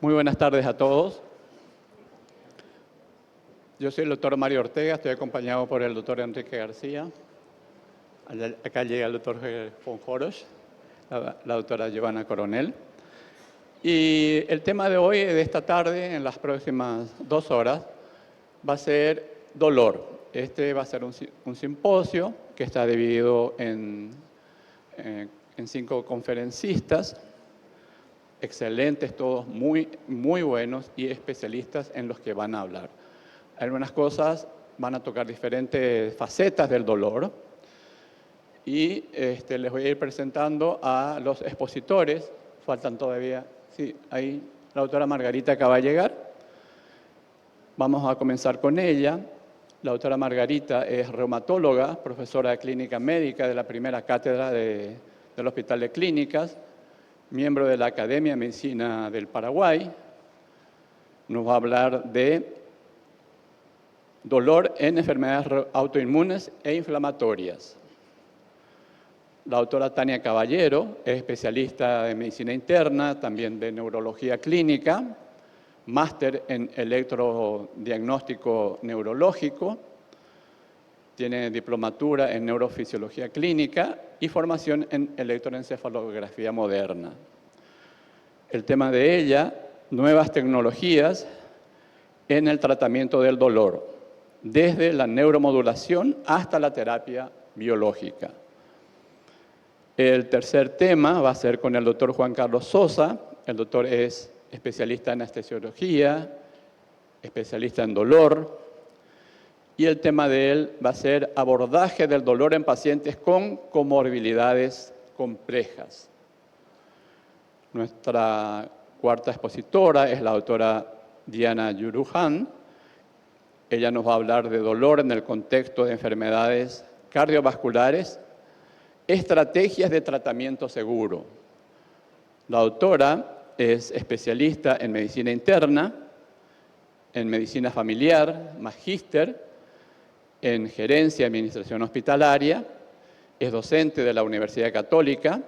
Muy buenas tardes a todos. Yo soy el doctor Mario Ortega, estoy acompañado por el doctor Enrique García. Acá llega el doctor Fonjoros, la doctora Giovanna Coronel. Y el tema de hoy, de esta tarde, en las próximas 2 horas, va a ser dolor. Este va a ser un simposio que está dividido en 5 conferencistas, excelentes, todos muy buenos y especialistas en los que van a hablar. Algunas cosas van a tocar diferentes facetas del dolor y les voy a ir presentando a los expositores. Faltan todavía, sí, ahí la doctora Margarita acaba de llegar. Vamos a comenzar con ella. La doctora Margarita es reumatóloga, profesora de clínica médica de la primera cátedra del Hospital de Clínicas, miembro de la Academia de Medicina del Paraguay. Nos va a hablar de dolor en enfermedades autoinmunes e inflamatorias. La doctora Tania Caballero es especialista en medicina interna, también de neurología clínica, máster en electrodiagnóstico neurológico, tiene diplomatura en neurofisiología clínica y formación en electroencefalografía moderna. El tema de ella, nuevas tecnologías en el tratamiento del dolor, desde la neuromodulación hasta la terapia biológica. El tercer tema va a ser con el doctor Juan Carlos Sosa. El doctor es especialista en anestesiología, especialista en dolor. Y el tema de él va a ser abordaje del dolor en pacientes con comorbilidades complejas. Nuestra cuarta expositora es la doctora Diana Yurujan. Ella nos va a hablar de dolor en el contexto de enfermedades cardiovasculares, estrategias de tratamiento seguro. La doctora es especialista en medicina interna, en medicina familiar, magíster en gerencia y administración hospitalaria, es docente de la Universidad Católica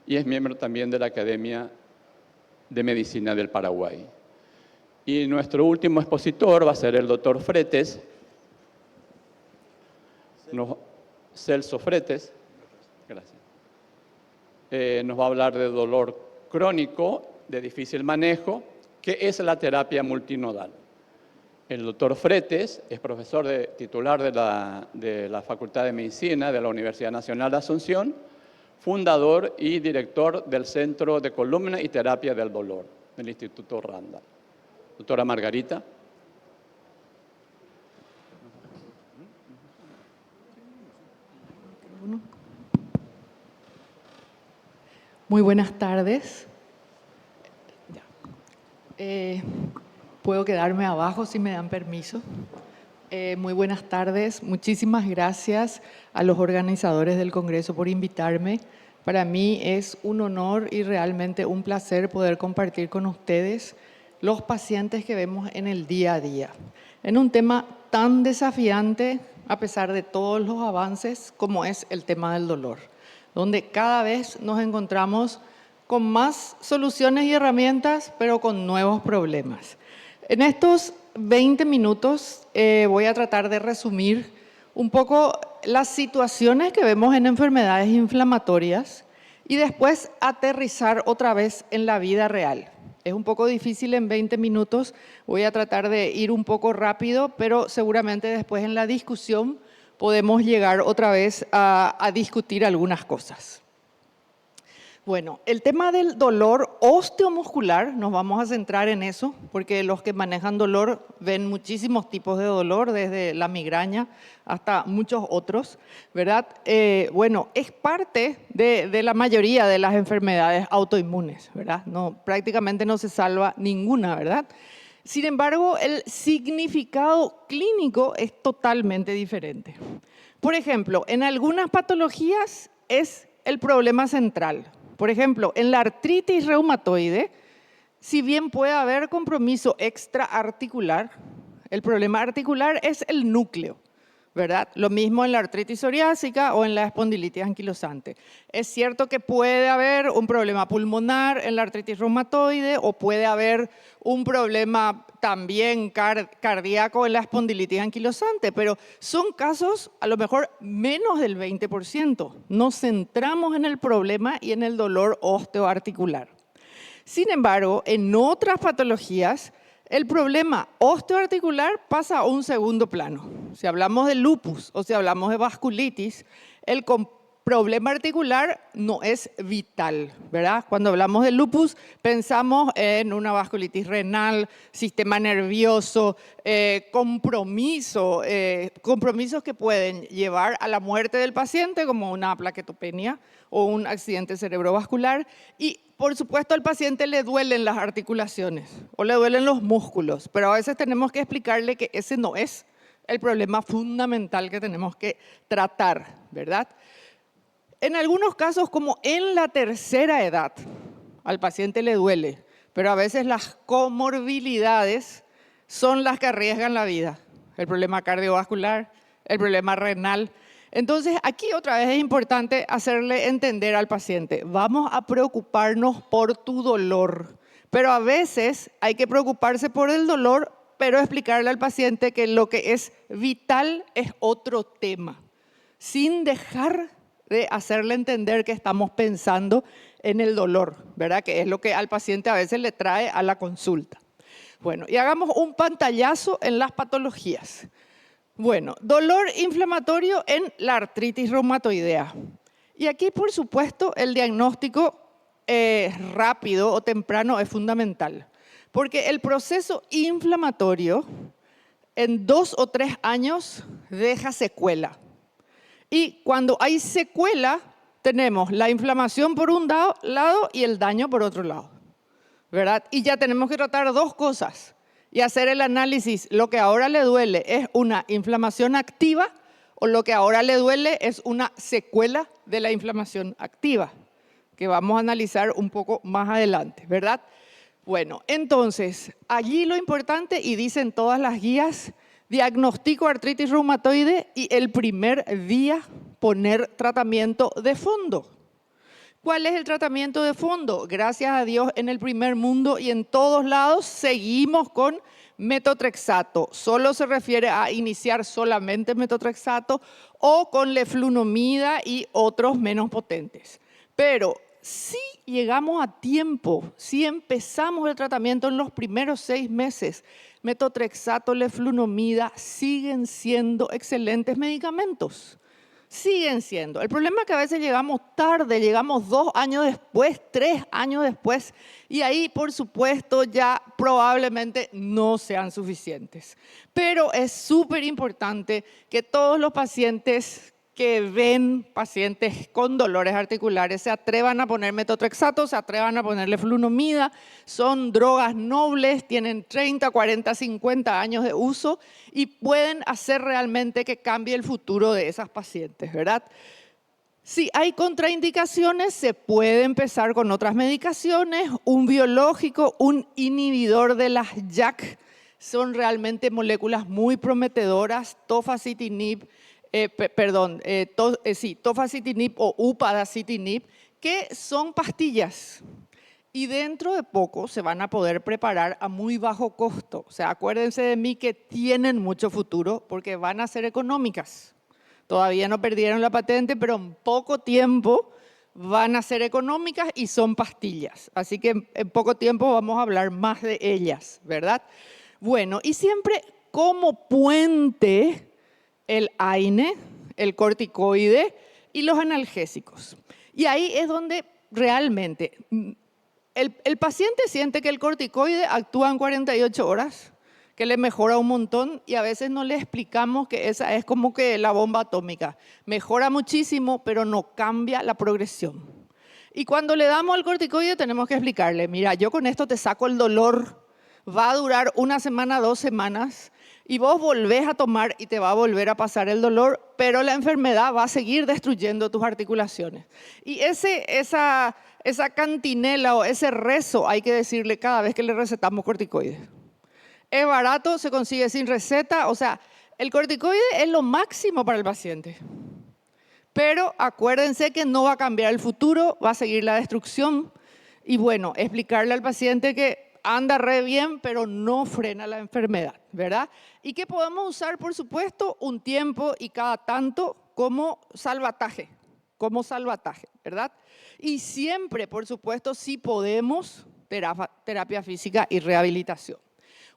y es miembro también de la Academia de Medicina del Paraguay. Y nuestro último expositor va a ser el doctor Fretes, Celso Fretes, gracias. Nos va a hablar de dolor crónico, de difícil manejo, que es la terapia multinodal. El doctor Fretes es profesor titular de la Facultad de Medicina de la Universidad Nacional de Asunción, fundador y director del Centro de Columna y Terapia del Dolor del Instituto Randall. Doctora Margarita. Muy buenas tardes. Puedo quedarme abajo si me dan permiso. Muy buenas tardes. Muchísimas gracias a los organizadores del Congreso por invitarme. Para mí es un honor y realmente un placer poder compartir con ustedes los pacientes que vemos en el día a día, en un tema tan desafiante a pesar de todos los avances como es el tema del dolor, donde cada vez nos encontramos con más soluciones y herramientas, pero con nuevos problemas. En estos 20 minutos voy a tratar de resumir un poco las situaciones que vemos en enfermedades inflamatorias y después aterrizar otra vez en la vida real. Es un poco difícil en 20 minutos, voy a tratar de ir un poco rápido, pero seguramente después en la discusión podemos llegar otra vez a discutir algunas cosas. Bueno, el tema del dolor osteomuscular, nos vamos a centrar en eso, porque los que manejan dolor ven muchísimos tipos de dolor, desde la migraña hasta muchos otros, ¿verdad? Bueno, es parte de la mayoría de las enfermedades autoinmunes, ¿verdad? Prácticamente no se salva ninguna, ¿verdad? Sin embargo, el significado clínico es totalmente diferente. Por ejemplo, en algunas patologías es el problema central. Por ejemplo, en la artritis reumatoide, si bien puede haber compromiso extraarticular, el problema articular es el núcleo, ¿verdad? Lo mismo en la artritis psoriásica o en la espondilitis anquilosante. Es cierto que puede haber un problema pulmonar en la artritis reumatoide o puede haber un problema también cardíaco en la espondilitis anquilosante, pero son casos a lo mejor menos del 20%. Nos centramos en el problema y en el dolor osteoarticular. Sin embargo, en otras patologías, el problema osteoarticular pasa a un segundo plano. Si hablamos de lupus o si hablamos de vasculitis, el problema articular no es vital, ¿verdad? Cuando hablamos de lupus, pensamos en una vasculitis renal, sistema nervioso, compromisos que pueden llevar a la muerte del paciente, como una plaquetopenia o un accidente cerebrovascular. Y, por supuesto, al paciente le duelen las articulaciones o le duelen los músculos, pero a veces tenemos que explicarle que ese no es el problema fundamental que tenemos que tratar, ¿verdad? En algunos casos, como en la tercera edad, al paciente le duele, pero a veces las comorbilidades son las que arriesgan la vida. El problema cardiovascular, el problema renal. Entonces, aquí otra vez es importante hacerle entender al paciente, vamos a preocuparnos por tu dolor, pero a veces hay que preocuparse por el dolor, pero explicarle al paciente que lo que es vital es otro tema, sin dejar de hacerle entender que estamos pensando en el dolor, ¿verdad? Que es lo que al paciente a veces le trae a la consulta. Bueno, y hagamos un pantallazo en las patologías. Bueno, dolor inflamatorio en la artritis reumatoidea. Y aquí, por supuesto, el diagnóstico rápido o temprano es fundamental, porque el proceso inflamatorio en 2 o 3 años deja secuela. Y cuando hay secuela, tenemos la inflamación por un lado y el daño por otro lado, ¿verdad? Y ya tenemos que tratar dos cosas y hacer el análisis. Lo que ahora le duele es una inflamación activa o lo que ahora le duele es una secuela de la inflamación activa, que vamos a analizar un poco más adelante, ¿verdad? Bueno, entonces, allí lo importante, y dicen todas las guías, diagnostico artritis reumatoide y el primer día poner tratamiento de fondo. ¿Cuál es el tratamiento de fondo? Gracias a Dios en el primer mundo y en todos lados seguimos con metotrexato. Solo se refiere a iniciar solamente metotrexato o con leflunomida y otros menos potentes. Pero si llegamos a tiempo, si empezamos el tratamiento en los primeros 6 meses, metotrexato, leflunomida siguen siendo excelentes medicamentos. Siguen siendo. El problema es que a veces llegamos tarde, llegamos 2 años después, 3 años después, y ahí, por supuesto, ya probablemente no sean suficientes. Pero es súper importante que todos los pacientes que ven pacientes con dolores articulares se atrevan a poner metotrexato, se atrevan a ponerle leflunomida. Son drogas nobles, tienen 30, 40, 50 años de uso y pueden hacer realmente que cambie el futuro de esas pacientes, ¿verdad? Si hay contraindicaciones, se puede empezar con otras medicaciones, un biológico, un inhibidor de las JAK, son realmente moléculas muy prometedoras, tofacitinib, tofacitinib o upadacitinib, que son pastillas. Y dentro de poco se van a poder preparar a muy bajo costo. O sea, acuérdense de mí que tienen mucho futuro porque van a ser económicas. Todavía no perdieron la patente, pero en poco tiempo van a ser económicas y son pastillas. Así que en poco tiempo vamos a hablar más de ellas, ¿verdad? Bueno, y siempre como puente el AINE, el corticoide y los analgésicos. Y ahí es donde realmente el paciente siente que el corticoide actúa en 48 horas, que le mejora un montón y a veces no le explicamos que esa es como que la bomba atómica. Mejora muchísimo, pero no cambia la progresión. Y cuando le damos el corticoide tenemos que explicarle, mira, yo con esto te saco el dolor, va a durar 1 semana, 2 semanas, y vos volvés a tomar y te va a volver a pasar el dolor, pero la enfermedad va a seguir destruyendo tus articulaciones. Y esa cantinela o ese rezo hay que decirle cada vez que le recetamos corticoides. Es barato, se consigue sin receta, o sea, el corticoide es lo máximo para el paciente. Pero acuérdense que no va a cambiar el futuro, va a seguir la destrucción. Y bueno, explicarle al paciente que anda re bien, pero no frena la enfermedad, ¿verdad? Y que podemos usar, por supuesto, un tiempo y cada tanto como salvataje, ¿verdad? Y siempre, por supuesto, si podemos, terapia física y rehabilitación.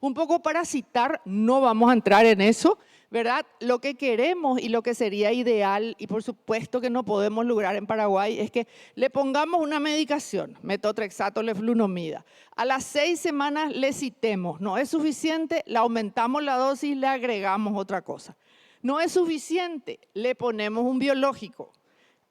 Un poco para citar, no vamos a entrar en eso, ¿verdad? Lo que queremos y lo que sería ideal, y por supuesto que no podemos lograr en Paraguay, es que le pongamos una medicación, metotrexato, leflunomida. A las 6 semanas le citemos, no es suficiente, le aumentamos la dosis, le agregamos otra cosa. No es suficiente, le ponemos un biológico.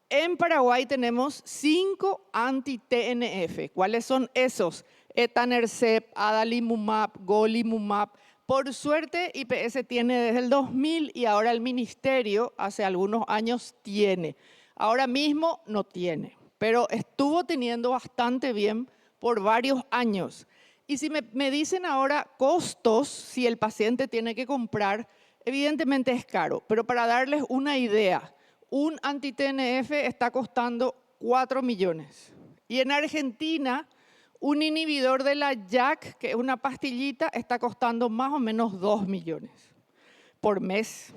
En Paraguay tenemos 5 anti-TNF. ¿Cuáles son esos? Etanercept, adalimumab, golimumab. Por suerte, IPS tiene desde el 2000 y ahora el Ministerio hace algunos años tiene. Ahora mismo no tiene, pero estuvo teniendo bastante bien por varios años. Y si me dicen ahora costos, si el paciente tiene que comprar, evidentemente es caro, pero para darles una idea, un anti-TNF está costando 4 millones. Y en Argentina, un inhibidor de la JAK, que es una pastillita, está costando más o menos 2 millones por mes.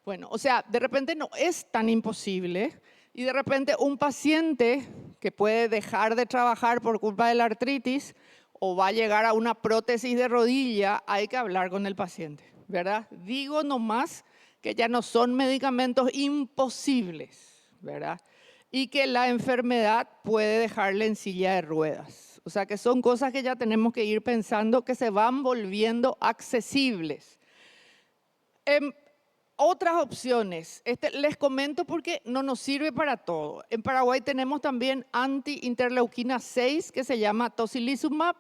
Bueno, o sea, de repente no es tan imposible y de repente un paciente que puede dejar de trabajar por culpa de la artritis o va a llegar a una prótesis de rodilla, hay que hablar con el paciente, ¿verdad? Digo nomás que ya no son medicamentos imposibles, ¿verdad? Y que la enfermedad puede dejarle en silla de ruedas. O sea, que son cosas que ya tenemos que ir pensando que se van volviendo accesibles. Otras opciones, les comento porque no nos sirve para todo. En Paraguay tenemos también anti-interleuquina 6 que se llama tocilizumab,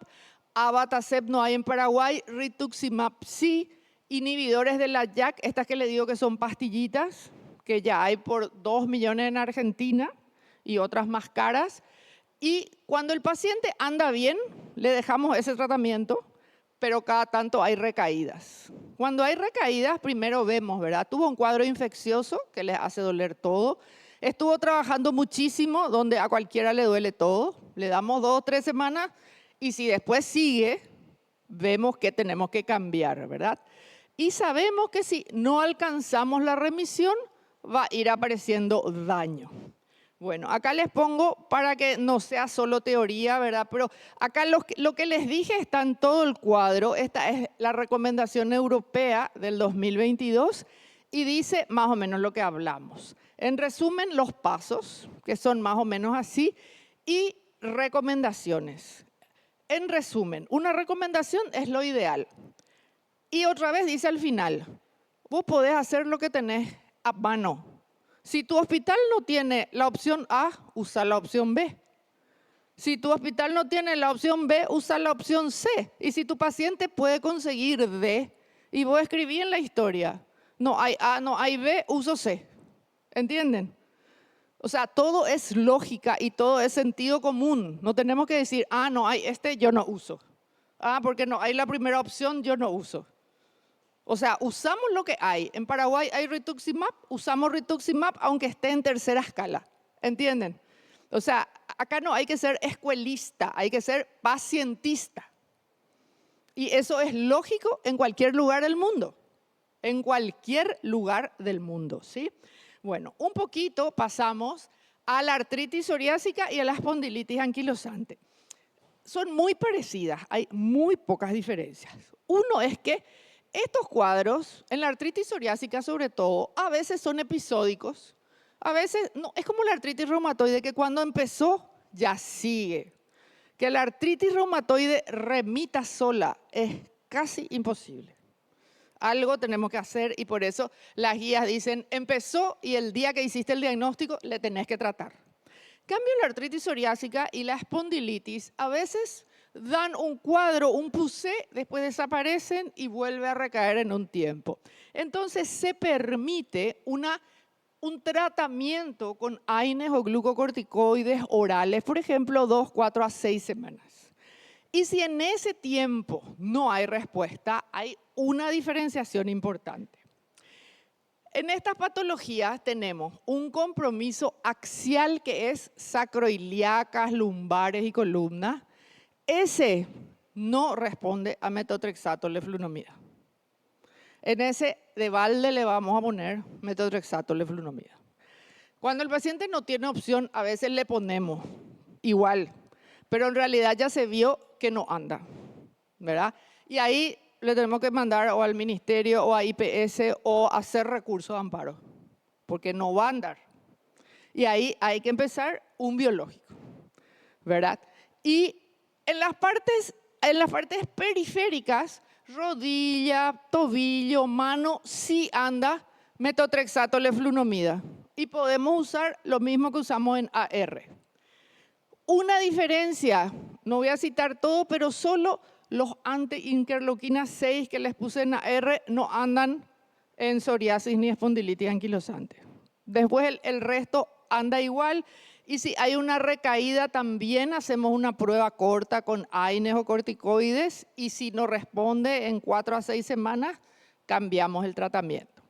abatacept no hay en Paraguay, rituximab sí, inhibidores de la JAK, estas que le digo que son pastillitas, que ya hay por 2 millones en Argentina y otras más caras. Y cuando el paciente anda bien, le dejamos ese tratamiento, pero cada tanto hay recaídas. Cuando hay recaídas, primero vemos, ¿verdad? Tuvo un cuadro infeccioso que le hace doler todo. Estuvo trabajando muchísimo, donde a cualquiera le duele todo. Le damos 2 o 3 semanas y si después sigue, vemos que tenemos que cambiar, ¿verdad? Y sabemos que si no alcanzamos la remisión, va a ir apareciendo daño. Bueno, acá les pongo para que no sea solo teoría, ¿verdad? Pero acá lo que les dije está en todo el cuadro. Esta es la recomendación europea del 2022 y dice más o menos lo que hablamos. En resumen, los pasos, que son más o menos así, y recomendaciones. En resumen, una recomendación es lo ideal. Y otra vez dice al final, vos podés hacer lo que tenés a mano. Si tu hospital no tiene la opción A, usa la opción B. Si tu hospital no tiene la opción B, usa la opción C. Y si tu paciente puede conseguir D, y vos escribí en la historia, no hay A, no hay B, uso C. ¿Entienden? O sea, todo es lógica y todo es sentido común. No tenemos que decir, no hay yo no uso. Porque no hay la primera opción, yo no uso. O sea, usamos lo que hay. En Paraguay hay rituximab, usamos rituximab aunque esté en tercera escala. ¿Entienden? O sea, acá no hay que ser escuelista, hay que ser pacientista. Y eso es lógico en cualquier lugar del mundo. En cualquier lugar del mundo, ¿sí? Bueno, un poquito pasamos a la artritis psoriásica y a la espondilitis anquilosante. Son muy parecidas, hay muy pocas diferencias. Uno es que estos cuadros, en la artritis psoriásica sobre todo, a veces son episódicos, a veces no, es como la artritis reumatoide que cuando empezó ya sigue. Que la artritis reumatoide remita sola es casi imposible. Algo tenemos que hacer y por eso las guías dicen, empezó y el día que hiciste el diagnóstico le tenés que tratar. En cambio, la artritis psoriásica y la espondilitis a veces dan un cuadro, un pusé, después desaparecen y vuelve a recaer en un tiempo. Entonces se permite un tratamiento con AINES o glucocorticoides orales, por ejemplo, 2, 4 a 6 semanas. Y si en ese tiempo no hay respuesta, hay una diferenciación importante. En estas patologías tenemos un compromiso axial que es sacroiliacas, lumbares y columnas. Ese no responde a metotrexato leflunomida. En ese de balde le vamos a poner metotrexato leflunomida. Cuando el paciente no tiene opción, a veces le ponemos igual, pero en realidad ya se vio que no anda, ¿verdad? Y ahí le tenemos que mandar o al ministerio o a IPS o hacer recurso de amparo, porque no va a andar. Y ahí hay que empezar un biológico, ¿verdad? Y en las partes periféricas, rodilla, tobillo, mano, sí anda metotrexato leflunomida. Y podemos usar lo mismo que usamos en AR. Una diferencia, no voy a citar todo, pero solo los anti-interleuquina 6 que les puse en AR no andan en psoriasis ni espondilitis anquilosante. Después el resto anda igual. Y si hay una recaída, también hacemos una prueba corta con AINES o corticoides. Y si no responde en 4 a 6 semanas, cambiamos el tratamiento.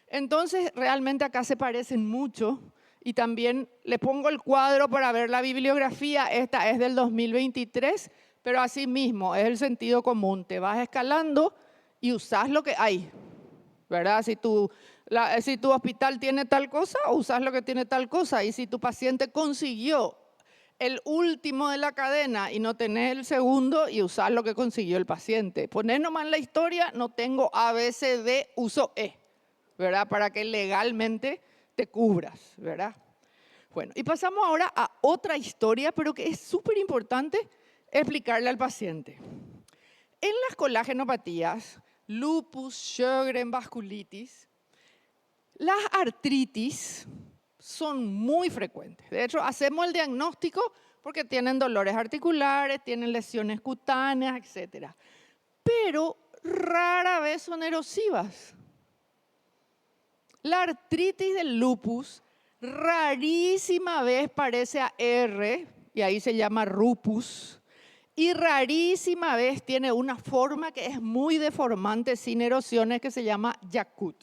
Entonces, realmente acá se parecen mucho. Y también les pongo el cuadro para ver la bibliografía. Esta es del 2023, pero así mismo es el sentido común. Te vas escalando y usás lo que hay, ¿verdad? Si tu hospital tiene tal cosa, usás lo que tiene tal cosa. Y si tu paciente consiguió el último de la cadena y no tenés el segundo, y usás lo que consiguió el paciente. Ponés nomás en la historia, no tengo A, B, C, D, uso E, ¿verdad? Para que legalmente te cubras, ¿verdad? Bueno, y pasamos ahora a otra historia, pero que es súper importante explicarle al paciente. En las colagenopatías, lupus, Sjögren, vasculitis, las artritis son muy frecuentes. De hecho, hacemos el diagnóstico porque tienen dolores articulares, tienen lesiones cutáneas, etc. Pero rara vez son erosivas. La artritis del lupus rarísima vez parece a R, y ahí se llama rupus, y rarísima vez tiene una forma que es muy deformante, sin erosiones, que se llama Yakut.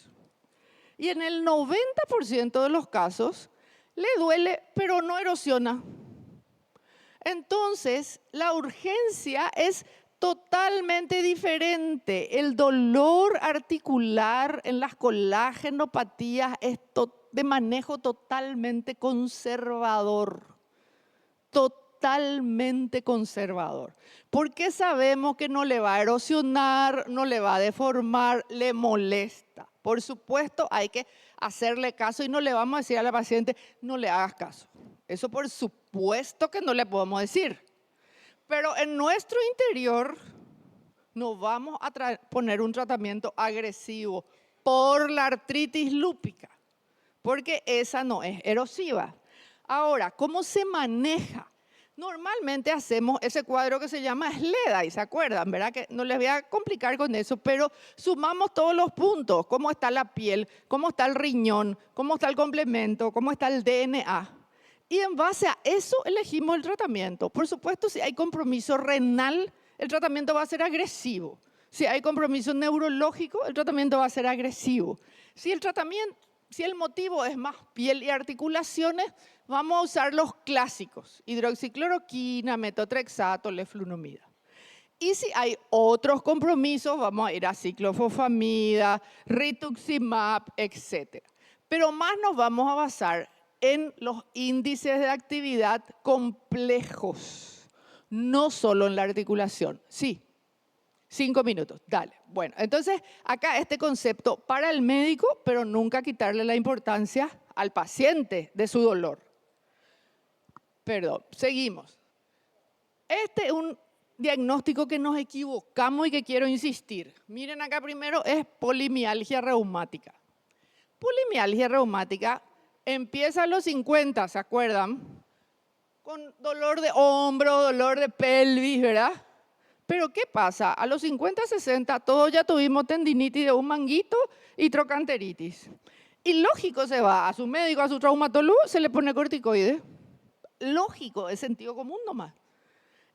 Y en el 90% de los casos le duele, pero no erosiona. Entonces, la urgencia es totalmente diferente. El dolor articular en las colagenopatías es de manejo totalmente conservador. Totalmente conservador. Porque sabemos que no le va a erosionar, no le va a deformar, le molesta. Por supuesto, hay que hacerle caso y no le vamos a decir a la paciente, no le hagas caso. Eso por supuesto que no le podemos decir. Pero en nuestro interior no vamos a poner un tratamiento agresivo por la artritis lúpica, porque esa no es erosiva. Ahora, ¿cómo se maneja? Normalmente hacemos ese cuadro que se llama SLEDAI, ¿se acuerdan? ¿Verdad? Que no les voy a complicar con eso, pero sumamos todos los puntos. ¿Cómo está la piel? ¿Cómo está el riñón? ¿Cómo está el complemento? ¿Cómo está el DNA? Y en base a eso elegimos el tratamiento. Por supuesto, si hay compromiso renal, el tratamiento va a ser agresivo. Si hay compromiso neurológico, el tratamiento va a ser agresivo. Si el motivo es más piel y articulaciones, vamos a usar los clásicos: hidroxicloroquina, metotrexato, leflunomida. Y si hay otros compromisos, vamos a ir a ciclofosfamida, rituximab, etc. Pero más nos vamos a basar en los índices de actividad complejos, no solo en la articulación. Sí, 5 minutos, dale. Bueno, entonces acá este concepto para el médico, pero nunca quitarle la importancia al paciente de su dolor. Perdón, seguimos. Este es un diagnóstico que nos equivocamos y que quiero insistir. Miren acá primero, es polimialgia reumática. Polimialgia reumática empieza a los 50, ¿se acuerdan? Con dolor de hombro, dolor de pelvis, ¿verdad? Pero ¿qué pasa? A los 50, 60, todos ya tuvimos tendinitis de un manguito y trocanteritis. Y lógico, se va a su médico, a su traumatólogo, se le pone corticoide. Lógico, es sentido común nomás.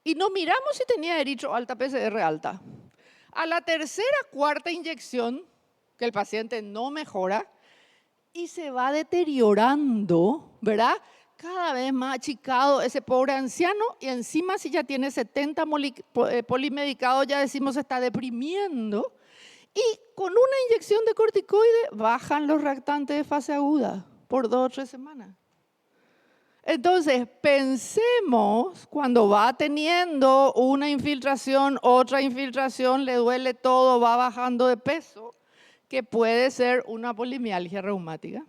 Y no miramos si tenía eritroalta, PCR alta. A la tercera, cuarta inyección, que el paciente no mejora y se va deteriorando, ¿verdad? Cada vez más achicado ese pobre anciano y encima si ya tiene 70 polimedicados, ya decimos se está deprimiendo. Y con una inyección de corticoide bajan los reactantes de fase aguda por 2 o 3 semanas. Entonces, pensemos cuando va teniendo una infiltración, otra infiltración, le duele todo, va bajando de peso, que puede ser una polimialgia reumática.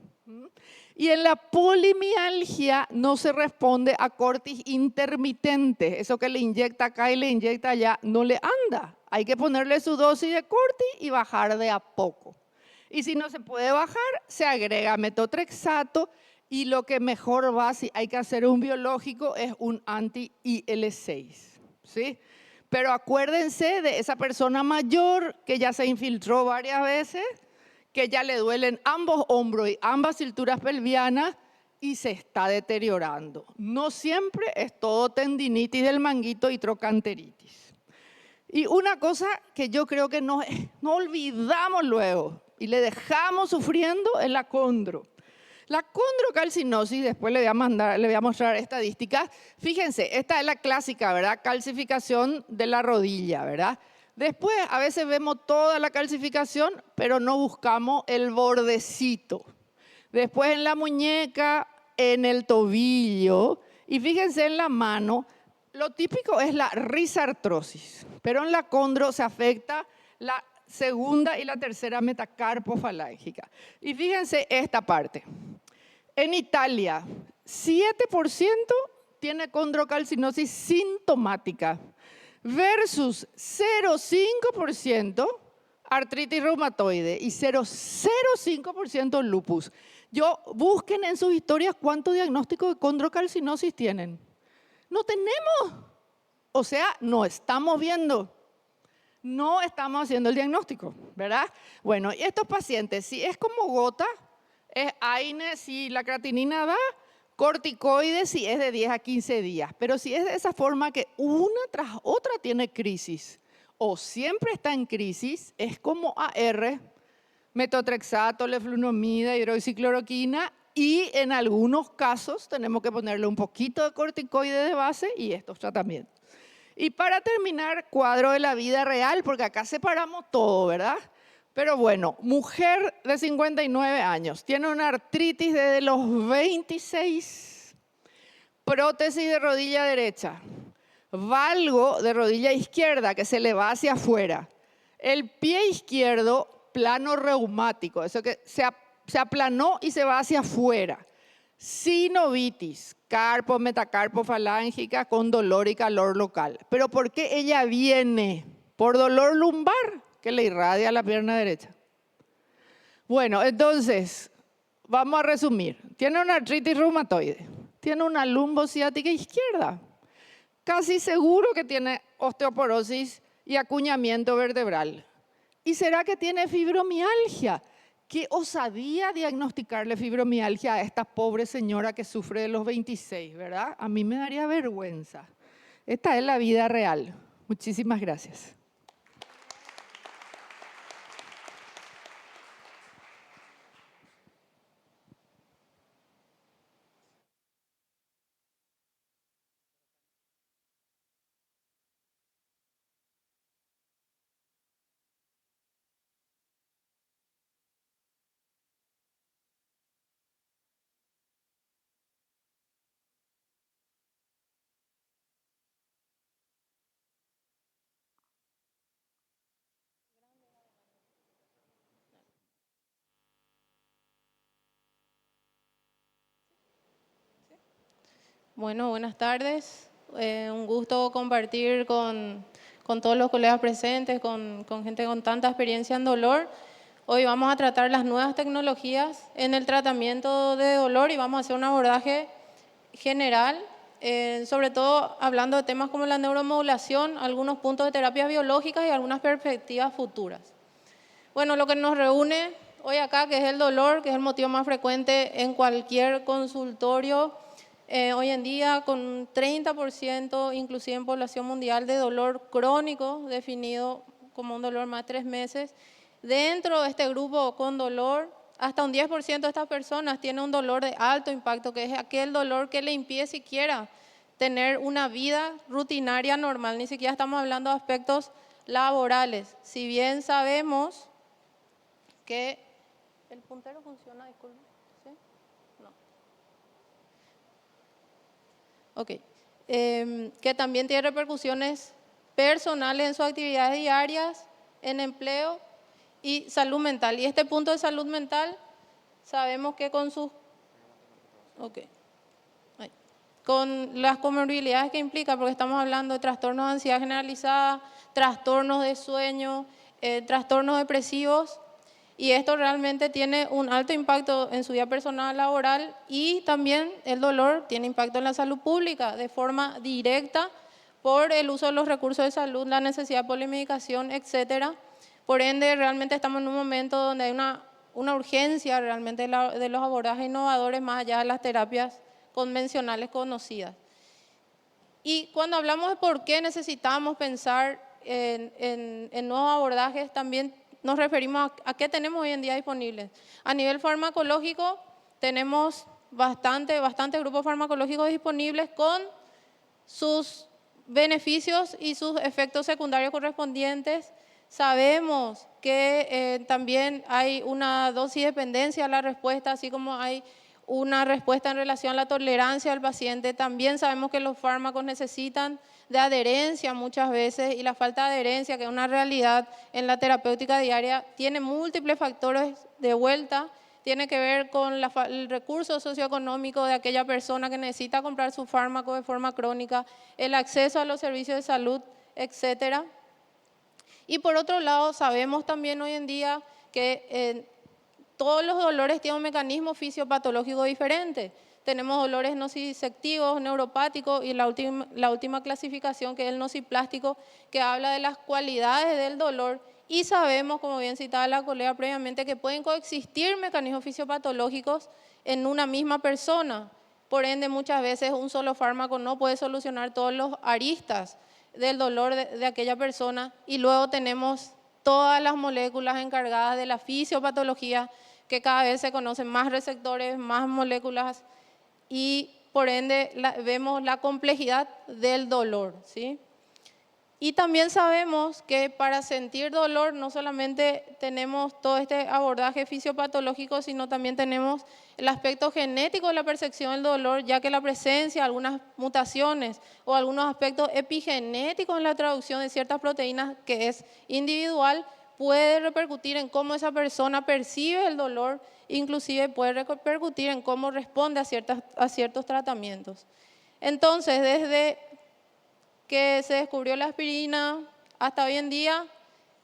Y en la polimialgia no se responde a cortis intermitentes. Eso que le inyecta acá y le inyecta allá no le anda. Hay que ponerle su dosis de cortis y bajar de a poco. Y si no se puede bajar, se agrega metotrexato y lo que mejor va, si hay que hacer un biológico, es un anti-IL-6. ¿Sí? Pero acuérdense de esa persona mayor que ya se infiltró varias veces, que ya le duelen ambos hombros y ambas cinturas pelvianas y se está deteriorando. No siempre es todo tendinitis del manguito y trocanteritis. Y una cosa que yo creo que no olvidamos luego y le dejamos sufriendo es la condro. La condrocalcinosis, después le voy a mostrar estadísticas. Fíjense, esta es la clásica, ¿verdad? Calcificación de la rodilla, ¿verdad? Después, a veces vemos toda la calcificación, pero no buscamos el bordecito. Después en la muñeca, en el tobillo. Y fíjense en la mano, lo típico es la risartrosis, pero en la condro se afecta la segunda y la tercera metacarpofalángica. Y fíjense esta parte. En Italia, 7% tiene condrocalcinosis sintomática versus 0,5% artritis reumatoide y 0,05% lupus. Busquen en sus historias cuánto diagnóstico de condrocalcinosis tienen. No tenemos. O sea, no estamos viendo. No estamos haciendo el diagnóstico, ¿verdad? Bueno, y estos pacientes, si es como gota, es AINE si la creatinina da, corticoides si es de 10 a 15 días. Pero si es de esa forma que una tras otra tiene crisis o siempre está en crisis, es como AR, metotrexato, leflunomida, hidroxicloroquina y en algunos casos tenemos que ponerle un poquito de corticoide de base y estos tratamientos. Y para terminar, cuadro de la vida real, porque acá separamos todo, ¿verdad? Pero bueno, mujer de 59 años, tiene una artritis desde los 26, prótesis de rodilla derecha, valgo de rodilla izquierda que se le va hacia afuera, el pie izquierdo plano reumático, eso que se aplanó y se va hacia afuera, sinovitis, carpo, metacarpo falángica con dolor y calor local. ¿Pero por qué ella viene? Por dolor lumbar que le irradia la pierna derecha. Bueno, entonces, vamos a resumir. Tiene una artritis reumatoide, tiene una lumbociática izquierda, casi seguro que tiene osteoporosis y acuñamiento vertebral. ¿Y será que tiene fibromialgia? ¿Qué osadía diagnosticarle fibromialgia a esta pobre señora que sufre de los 26, ¿verdad? A mí me daría vergüenza. Esta es la vida real. Muchísimas gracias. Bueno, buenas tardes. Un gusto compartir con todos los colegas presentes, con gente con tanta experiencia en dolor. Hoy vamos a tratar las nuevas tecnologías en el tratamiento de dolor y vamos a hacer un abordaje general, sobre todo hablando de temas como la neuromodulación, algunos puntos de terapias biológicas y algunas perspectivas futuras. Bueno, lo que nos reúne hoy acá, que es el dolor, que es el motivo más frecuente en cualquier consultorio, hoy en día con un 30% inclusive en población mundial de dolor crónico definido como un dolor más de 3 meses. Dentro de este grupo con dolor, hasta un 10% de estas personas tienen un dolor de alto impacto, que es aquel dolor que le impide siquiera tener una vida rutinaria normal. Ni siquiera estamos hablando de aspectos laborales. Si bien sabemos que el puntero funciona, disculpe, ¿sí? No. Ok. Que también tiene repercusiones personales en sus actividades diarias, en empleo y salud mental. Y este punto de salud mental, sabemos que con sus... Ok. Con las comorbilidades que implica, porque estamos hablando de trastornos de ansiedad generalizada, trastornos de sueño, trastornos depresivos, y esto realmente tiene un alto impacto en su vida personal, laboral, y también el dolor tiene impacto en la salud pública de forma directa por el uso de los recursos de salud, la necesidad de polimedicación, etcétera. Por ende, realmente estamos en un momento donde hay una urgencia realmente de los abordajes innovadores más allá de las terapias convencionales conocidas. Y cuando hablamos de por qué necesitamos pensar en nuevos abordajes, también nos referimos a qué tenemos hoy en día disponibles. A nivel farmacológico, tenemos bastante grupos farmacológicos disponibles con sus beneficios y sus efectos secundarios correspondientes. Sabemos que también hay una dosis dependencia a la respuesta, así como hay una respuesta en relación a la tolerancia del paciente. También sabemos que los fármacos necesitan de adherencia muchas veces, y la falta de adherencia, que es una realidad en la terapéutica diaria, tiene múltiples factores de vuelta. Tiene que ver con el recurso socioeconómico de aquella persona que necesita comprar su fármaco de forma crónica, el acceso a los servicios de salud, etcétera. Y por otro lado, sabemos también hoy en día que todos los dolores tienen un mecanismo fisiopatológico diferente. Tenemos dolores nociceptivos, neuropáticos, y la última clasificación, que es el nociplástico, que habla de las cualidades del dolor. Y sabemos, como bien citaba la colega previamente, que pueden coexistir mecanismos fisiopatológicos en una misma persona. Por ende, muchas veces un solo fármaco no puede solucionar todos los aristas del dolor de aquella persona. Y luego tenemos todas las moléculas encargadas de la fisiopatología, que cada vez se conocen más receptores, más moléculas, y por ende vemos la complejidad del dolor, ¿sí? Y también sabemos que para sentir dolor no solamente tenemos todo este abordaje fisiopatológico, sino también tenemos el aspecto genético de la percepción del dolor, ya que la presencia de algunas mutaciones o algunos aspectos epigenéticos en la traducción de ciertas proteínas, que es individual, puede repercutir en cómo esa persona percibe el dolor, inclusive puede repercutir en cómo responde a ciertos tratamientos. Entonces, desde que se descubrió la aspirina hasta hoy en día,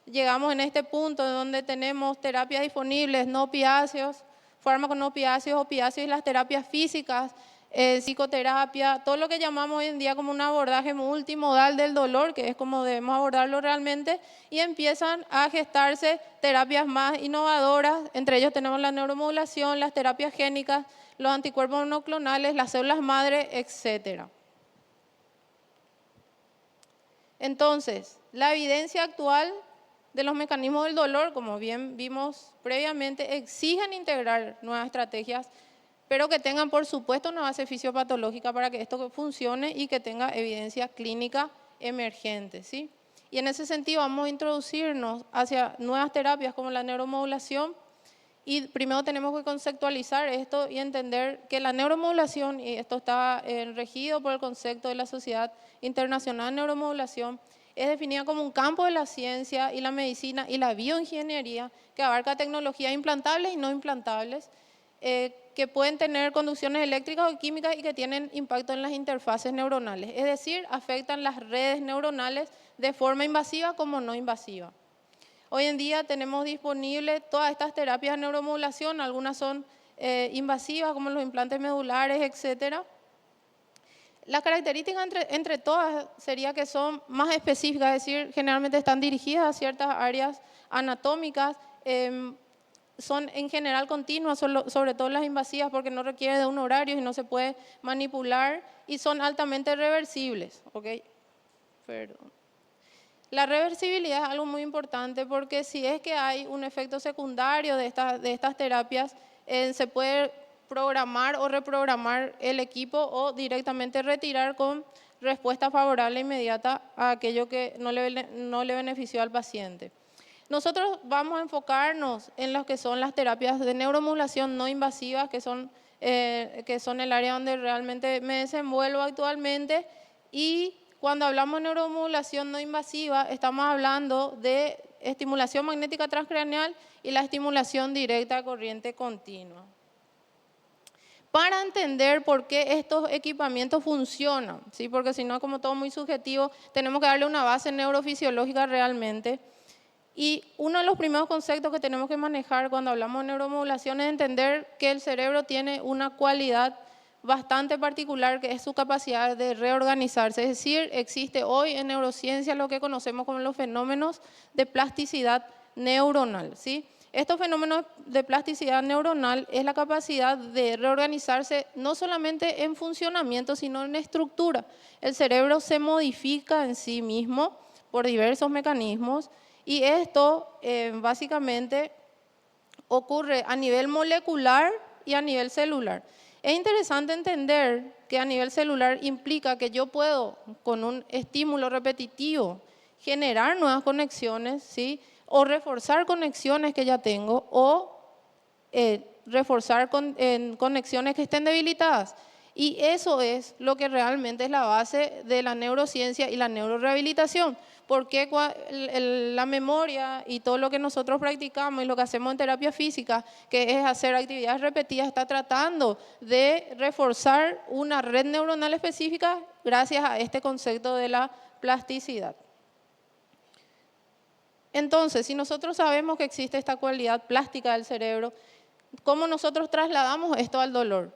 llegamos en este punto donde tenemos terapias disponibles, no opiáceos, fármacos no opiáceos, opiáceos, y las terapias físicas, psicoterapia, todo lo que llamamos hoy en día como un abordaje multimodal del dolor, que es como debemos abordarlo realmente, y empiezan a gestarse terapias más innovadoras. Entre ellos tenemos la neuromodulación, las terapias génicas, los anticuerpos monoclonales, las células madre, etcétera. Entonces, la evidencia actual de los mecanismos del dolor, como bien vimos previamente, exigen integrar nuevas estrategias, pero que tengan, por supuesto, una base fisiopatológica para que esto funcione y que tenga evidencia clínica emergente, ¿sí? Y en ese sentido vamos a introducirnos hacia nuevas terapias como la neuromodulación. Y primero tenemos que conceptualizar esto y entender que la neuromodulación, y esto está regido por el concepto de la Sociedad Internacional de Neuromodulación, es definida como un campo de la ciencia y la medicina y la bioingeniería que abarca tecnologías implantables y no implantables, que pueden tener conducciones eléctricas o químicas y que tienen impacto en las interfaces neuronales. Es decir, afectan las redes neuronales de forma invasiva como no invasiva. Hoy en día tenemos disponibles todas estas terapias de neuromodulación, algunas son invasivas como los implantes medulares, etcétera. La característica entre todas sería que son más específicas, es decir, generalmente están dirigidas a ciertas áreas anatómicas, son en general continuas, sobre todo las invasivas, porque no requiere de un horario y no se puede manipular, y son altamente reversibles, ¿ok? Perdón. La reversibilidad es algo muy importante porque si es que hay un efecto secundario de estas terapias, se puede programar o reprogramar el equipo o directamente retirar con respuesta favorable e inmediata a aquello que no le benefició al paciente. Nosotros vamos a enfocarnos en lo que son las terapias de neuromodulación no invasivas, que son el área donde realmente me desenvuelvo actualmente. Y cuando hablamos de neuromodulación no invasiva, estamos hablando de estimulación magnética transcraneal y la estimulación directa a corriente continua. Para entender por qué estos equipamientos funcionan, ¿sí? Porque si no, como todo muy subjetivo, tenemos que darle una base neurofisiológica realmente. Y uno de los primeros conceptos que tenemos que manejar cuando hablamos de neuromodulación es entender que el cerebro tiene una cualidad bastante particular, que es su capacidad de reorganizarse. Es decir, existe hoy en neurociencia lo que conocemos como los fenómenos de plasticidad neuronal, ¿sí? Estos fenómenos de plasticidad neuronal es la capacidad de reorganizarse no solamente en funcionamiento, sino en estructura. El cerebro se modifica en sí mismo por diversos mecanismos y esto básicamente ocurre a nivel molecular y a nivel celular. Es interesante entender que a nivel celular implica que yo puedo, con un estímulo repetitivo, generar nuevas conexiones, ¿sí? O reforzar conexiones que ya tengo, o reforzar conexiones que estén debilitadas. Y eso es lo que realmente es la base de la neurociencia y la neurorehabilitación. Porque la memoria y todo lo que nosotros practicamos y lo que hacemos en terapia física, que es hacer actividades repetidas, está tratando de reforzar una red neuronal específica gracias a este concepto de la plasticidad. Entonces, si nosotros sabemos que existe esta cualidad plástica del cerebro, ¿cómo nosotros trasladamos esto al dolor?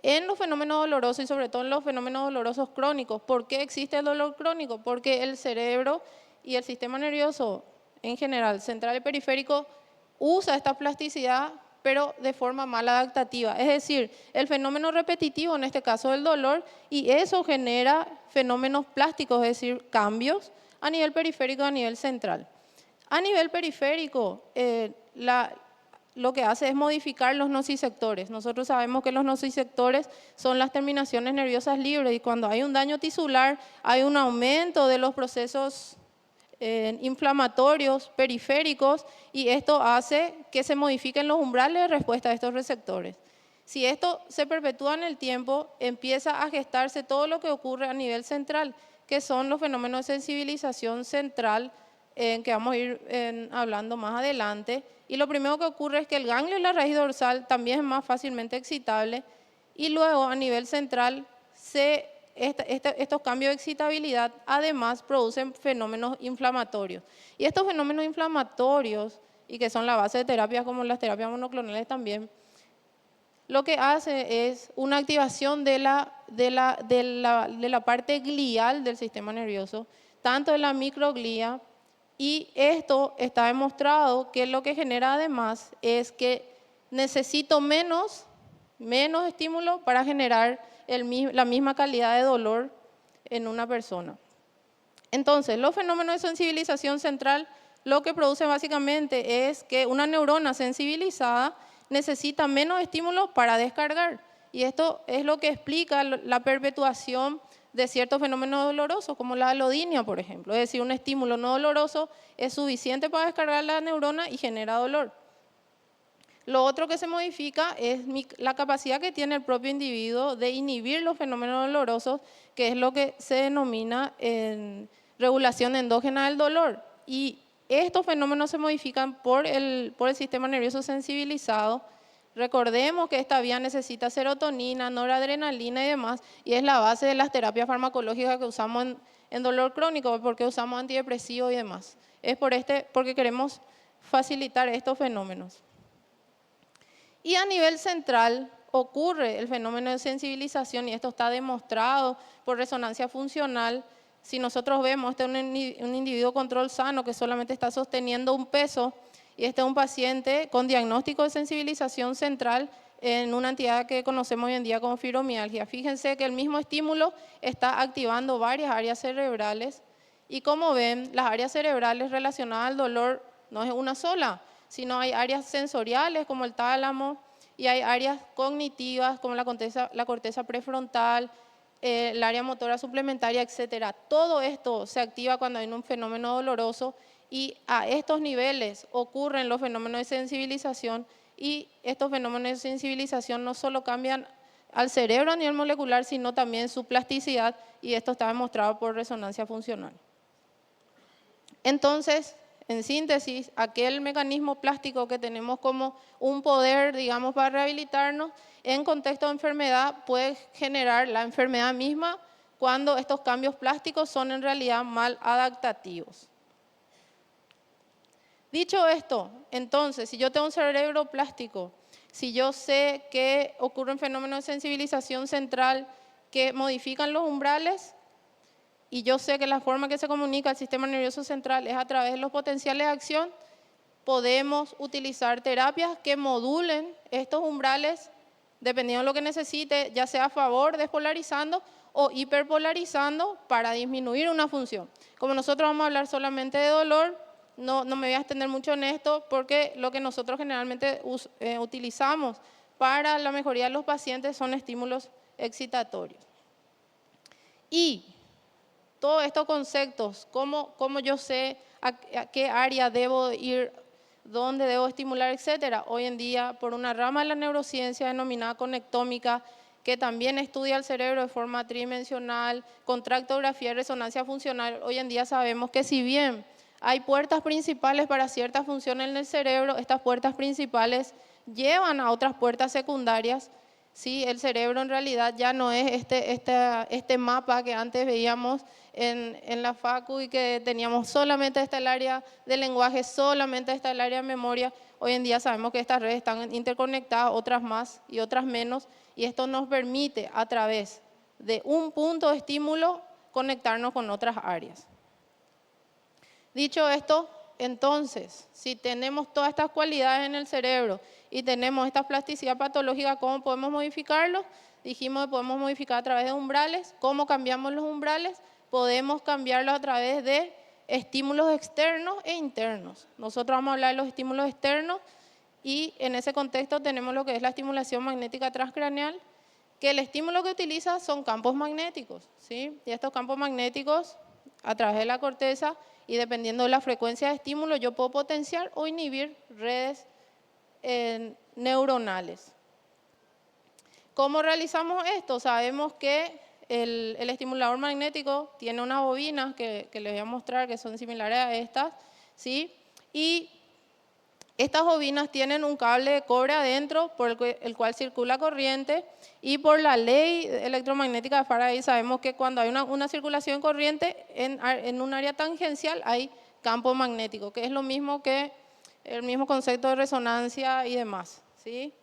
En los fenómenos dolorosos y sobre todo en los fenómenos dolorosos crónicos. ¿Por qué existe el dolor crónico? Porque el cerebro y el sistema nervioso en general, central y periférico, usa esta plasticidad pero de forma mal adaptativa. Es decir, el fenómeno repetitivo, en este caso del dolor, y eso genera fenómenos plásticos, es decir, cambios a nivel periférico y a nivel central. A nivel periférico, lo que hace es modificar los nociceptores. Nosotros sabemos que los nociceptores son las terminaciones nerviosas libres y cuando hay un daño tisular hay un aumento de los procesos inflamatorios periféricos y esto hace que se modifiquen los umbrales de respuesta a estos receptores. Si esto se perpetúa en el tiempo, empieza a gestarse todo lo que ocurre a nivel central, que son los fenómenos de sensibilización central, que vamos a ir hablando más adelante. Y lo primero que ocurre es que el ganglio y la raíz dorsal también es más fácilmente excitable y luego a nivel central estos cambios de excitabilidad además producen fenómenos inflamatorios. Y estos fenómenos inflamatorios, y que son la base de terapias como las terapias monoclonales también, lo que hace es una activación de la parte glial del sistema nervioso, tanto de la microglía. Y esto está demostrado que lo que genera además es que necesito menos estímulo para generar la misma calidad de dolor en una persona. Entonces, los fenómenos de sensibilización central lo que produce básicamente es que una neurona sensibilizada necesita menos estímulo para descargar. Y esto es lo que explica la perpetuación de ciertos fenómenos dolorosos, como la alodinia, por ejemplo. Es decir, un estímulo no doloroso es suficiente para descargar la neurona y genera dolor. Lo otro que se modifica es la capacidad que tiene el propio individuo de inhibir los fenómenos dolorosos, que es lo que se denomina regulación endógena del dolor. Y estos fenómenos se modifican por el sistema nervioso sensibilizado. Recordemos que esta vía necesita serotonina, noradrenalina y demás, y es la base de las terapias farmacológicas que usamos en dolor crónico, porque usamos antidepresivos y demás. Es porque queremos facilitar estos fenómenos. Y a nivel central ocurre el fenómeno de sensibilización, y esto está demostrado por resonancia funcional. Si nosotros vemos, este es un individuo control sano que solamente está sosteniendo un peso, y este es un paciente con diagnóstico de sensibilización central en una entidad que conocemos hoy en día como fibromialgia. Fíjense que el mismo estímulo está activando varias áreas cerebrales Y como ven, las áreas cerebrales relacionadas al dolor no es una sola, sino hay áreas sensoriales como el tálamo y hay áreas cognitivas como la corteza prefrontal, el área motora suplementaria, etc. Todo esto se activa cuando hay un fenómeno doloroso y a estos niveles ocurren los fenómenos de sensibilización y estos fenómenos de sensibilización no solo cambian al cerebro a nivel molecular, sino también su plasticidad y esto está demostrado por resonancia funcional. Entonces, en síntesis, aquel mecanismo plástico que tenemos como un poder, digamos, para rehabilitarnos, en contexto de enfermedad puede generar la enfermedad misma cuando estos cambios plásticos son en realidad mal adaptativos. Dicho esto, entonces, si yo tengo un cerebro plástico, si yo sé que ocurren fenómenos de sensibilización central que modifican los umbrales, y yo sé que la forma que se comunica el sistema nervioso central es a través de los potenciales de acción, podemos utilizar terapias que modulen estos umbrales dependiendo de lo que necesite, ya sea a favor, despolarizando o hiperpolarizando para disminuir una función. Como nosotros vamos a hablar solamente de dolor, no me voy a extender mucho en esto porque lo que nosotros generalmente utilizamos para la mejoría de los pacientes son estímulos excitatorios. Y todos estos conceptos, cómo yo sé a qué área debo ir, dónde debo estimular, etcétera. Hoy en día, por una rama de la neurociencia denominada conectómica, que también estudia el cerebro de forma tridimensional, con tractografía y resonancia funcional, hoy en día sabemos que si bien hay puertas principales para ciertas funciones en el cerebro, estas puertas principales llevan a otras puertas secundarias. Sí, el cerebro en realidad ya no es este mapa que antes veíamos en la facu y que teníamos solamente el área de lenguaje, solamente el área de memoria. Hoy en día sabemos que estas redes están interconectadas, otras más y otras menos, y esto nos permite a través de un punto de estímulo conectarnos con otras áreas. Dicho esto, entonces, si tenemos todas estas cualidades en el cerebro y tenemos esta plasticidad patológica, ¿cómo podemos modificarlo? Dijimos que podemos modificar a través de umbrales. ¿Cómo cambiamos los umbrales? Podemos cambiarlos a través de estímulos externos e internos. Nosotros vamos a hablar de los estímulos externos y en ese contexto tenemos lo que es la estimulación magnética transcraneal, que el estímulo que utiliza son campos magnéticos, ¿sí? Y estos campos magnéticos a través de la corteza y dependiendo de la frecuencia de estímulo yo puedo potenciar o inhibir redes neuronales. ¿Cómo realizamos esto? Sabemos que el estimulador magnético tiene unas bobinas que les voy a mostrar que son similares a estas, ¿sí? Y estas bobinas tienen un cable de cobre adentro por el cual circula corriente y por la ley electromagnética de Faraday sabemos que cuando hay una circulación de corriente en un área tangencial hay campo magnético, que es lo mismo que el mismo concepto de resonancia y demás, ¿sí?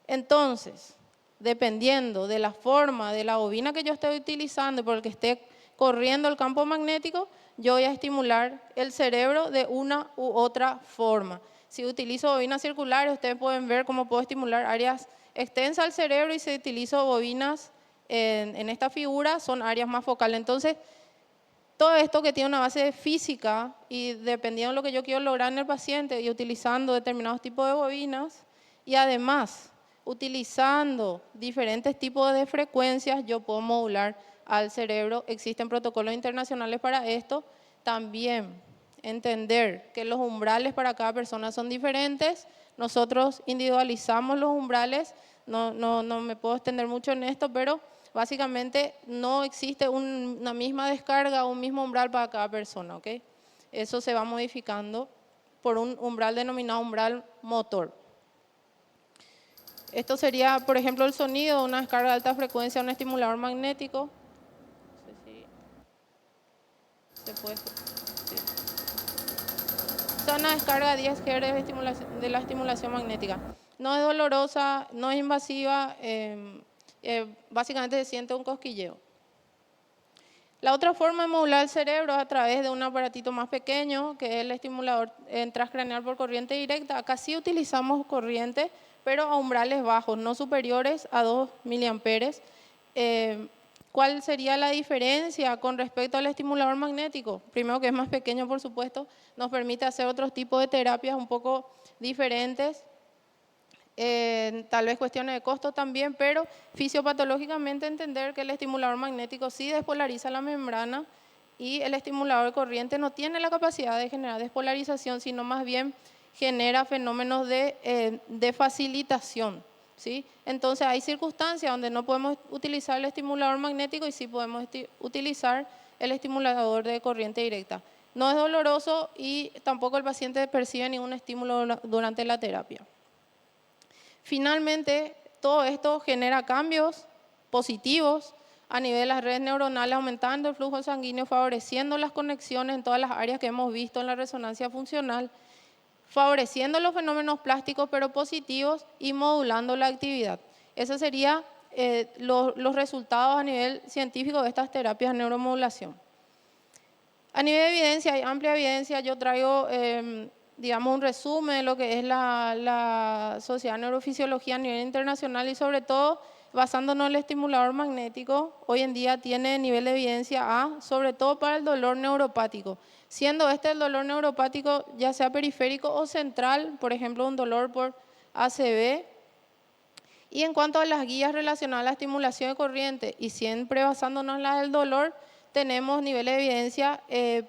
Entonces, dependiendo de la forma de la bobina que yo esté utilizando y por el que esté corriendo el campo magnético, yo voy a estimular el cerebro de una u otra forma. Si utilizo bobinas circulares, ustedes pueden ver cómo puedo estimular áreas extensas del cerebro y si utilizo bobinas en esta figura son áreas más focales. Entonces, todo esto que tiene una base física y dependiendo de lo que yo quiero lograr en el paciente y utilizando determinados tipos de bobinas y además utilizando diferentes tipos de frecuencias, yo puedo modular al cerebro. Existen protocolos internacionales para esto. También entender que los umbrales para cada persona son diferentes. Nosotros individualizamos los umbrales. No me puedo extender mucho en esto, pero básicamente no existe una misma descarga, un mismo umbral para cada persona, ¿ok? Eso se va modificando por un umbral denominado umbral motor. Esto sería, por ejemplo, el sonido, una descarga de alta frecuencia, un estimulador magnético. No sé si se puede. Sí. Es una descarga de 10 Hz de la estimulación magnética. No es dolorosa, no es invasiva, básicamente se siente un cosquilleo. La otra forma de modular el cerebro es a través de un aparatito más pequeño, que es el estimulador transcraneal por corriente directa. Acá sí utilizamos corriente, pero a umbrales bajos, no superiores a 2 miliamperes. ¿Cuál sería la diferencia con respecto al estimulador magnético? Primero, que es más pequeño, por supuesto, nos permite hacer otros tipos de terapias un poco diferentes, tal vez cuestiones de costo también, pero fisiopatológicamente entender que el estimulador magnético sí despolariza la membrana y el estimulador de corriente no tiene la capacidad de generar despolarización, sino más bien genera fenómenos de facilitación, ¿sí? Entonces hay circunstancias donde no podemos utilizar el estimulador magnético y sí podemos utilizar el estimulador de corriente directa. No es doloroso y tampoco el paciente percibe ningún estímulo durante la terapia. Finalmente, todo esto genera cambios positivos a nivel de las redes neuronales, aumentando el flujo sanguíneo, favoreciendo las conexiones en todas las áreas que hemos visto en la resonancia funcional, favoreciendo los fenómenos plásticos pero positivos y modulando la actividad. Esos serían los resultados a nivel científico de estas terapias de neuromodulación. A nivel de evidencia, hay amplia evidencia. Yo traigo, digamos, un resumen de lo que es la Sociedad de Neurofisiología a nivel internacional y sobre todo basándonos en el estimulador magnético, hoy en día tiene nivel de evidencia A, sobre todo para el dolor neuropático, siendo el dolor neuropático ya sea periférico o central, por ejemplo, un dolor por ACV. Y en cuanto a las guías relacionadas a la estimulación de corriente, y siempre basándonos en la del dolor, tenemos niveles de evidencia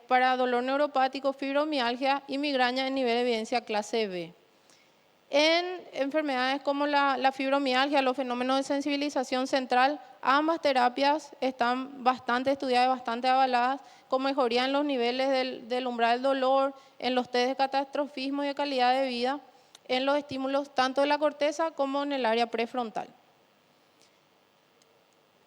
para dolor neuropático, fibromialgia y migraña en nivel de evidencia clase B. En enfermedades como la fibromialgia, los fenómenos de sensibilización central, ambas terapias están bastante estudiadas y bastante avaladas, con mejoría en los niveles del umbral del dolor, en los test de catastrofismo y de calidad de vida, en los estímulos tanto de la corteza como en el área prefrontal.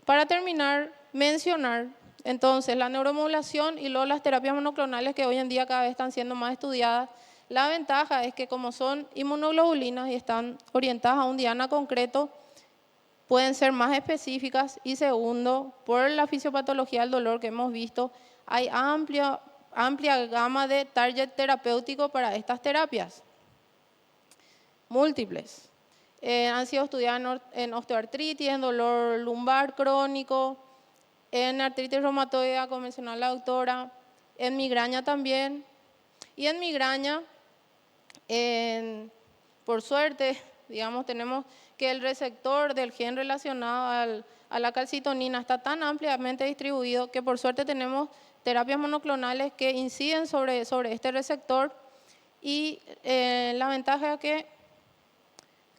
Para terminar, mencionar entonces la neuromodulación y luego las terapias monoclonales que hoy en día cada vez están siendo más estudiadas. La ventaja es que como son inmunoglobulinas y están orientadas a un diana concreto, pueden ser más específicas y segundo, por la fisiopatología del dolor que hemos visto, hay amplia gama de target terapéutico para estas terapias. Múltiples. Han sido estudiadas en osteoartritis, en dolor lumbar crónico, en artritis reumatoidea, como mencionó la doctora, en migraña también. Y en migraña, por suerte, digamos, tenemos que el receptor del gen relacionado a la calcitonina está tan ampliamente distribuido que por suerte tenemos terapias monoclonales que inciden sobre este receptor y la ventaja es que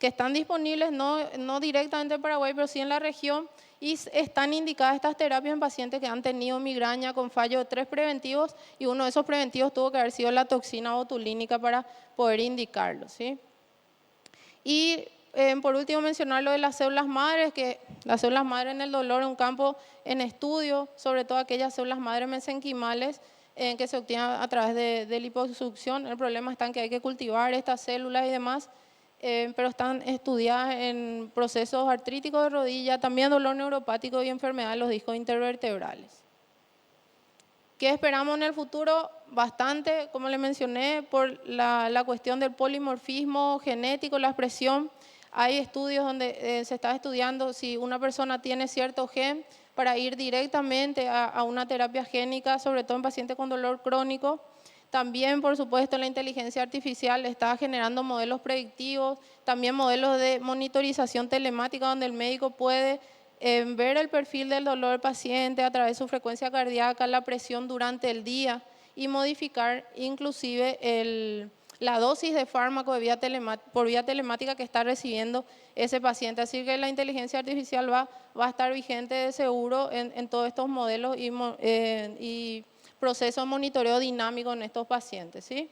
están disponibles no directamente en Paraguay, pero sí en la región y están indicadas estas terapias en pacientes que han tenido migraña con fallo de 3 preventivos y uno de esos preventivos tuvo que haber sido la toxina botulínica para poder indicarlo, ¿sí? Y por último mencionar lo de las células madres, que las células madres en el dolor es un campo en estudio, sobre todo aquellas células madres mesenquimales que se obtienen a través de liposucción. El problema está en que hay que cultivar estas células y demás, pero están estudiadas en procesos artríticos de rodilla, también dolor neuropático y enfermedad de los discos intervertebrales. ¿Qué esperamos en el futuro? Bastante, como le mencioné, por la cuestión del polimorfismo genético, la expresión. Hay estudios donde se está estudiando si una persona tiene cierto gen para ir directamente a una terapia génica, sobre todo en pacientes con dolor crónico. También, por supuesto, la inteligencia artificial está generando modelos predictivos, también modelos de monitorización telemática donde el médico puede ver el perfil del dolor del paciente a través de su frecuencia cardíaca, la presión durante el día y modificar inclusive la dosis de fármaco por vía telemática que está recibiendo ese paciente. Así que la inteligencia artificial va a estar vigente de seguro en todos estos modelos y procesos de monitoreo dinámico en estos pacientes, ¿sí?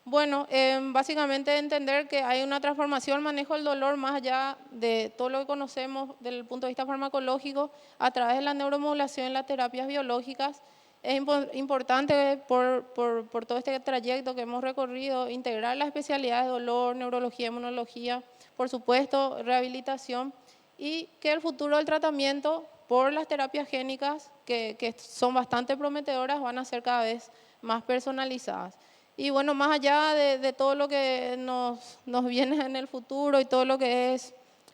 Bueno, básicamente entender que hay una transformación en el manejo del dolor más allá de todo lo que conocemos desde el punto de vista farmacológico a través de la neuromodulación y las terapias biológicas. Es importante por todo este trayecto que hemos recorrido integrar las especialidades de dolor, neurología, inmunología, por supuesto rehabilitación y que el futuro del tratamiento por las terapias génicas que son bastante prometedoras van a ser cada vez más personalizadas. Y bueno, más allá de todo lo que nos viene en el futuro y todo lo que es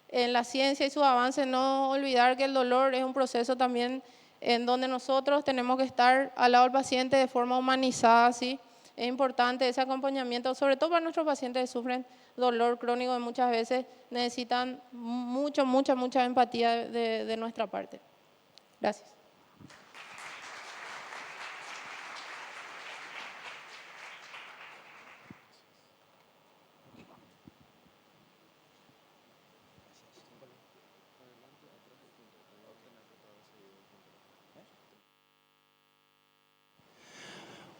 en la ciencia y sus avances, no olvidar que el dolor es un proceso también en donde nosotros tenemos que estar al lado del paciente de forma humanizada, ¿sí? Es importante ese acompañamiento, sobre todo para nuestros pacientes que sufren dolor crónico, que muchas veces necesitan mucha empatía de nuestra parte. Gracias.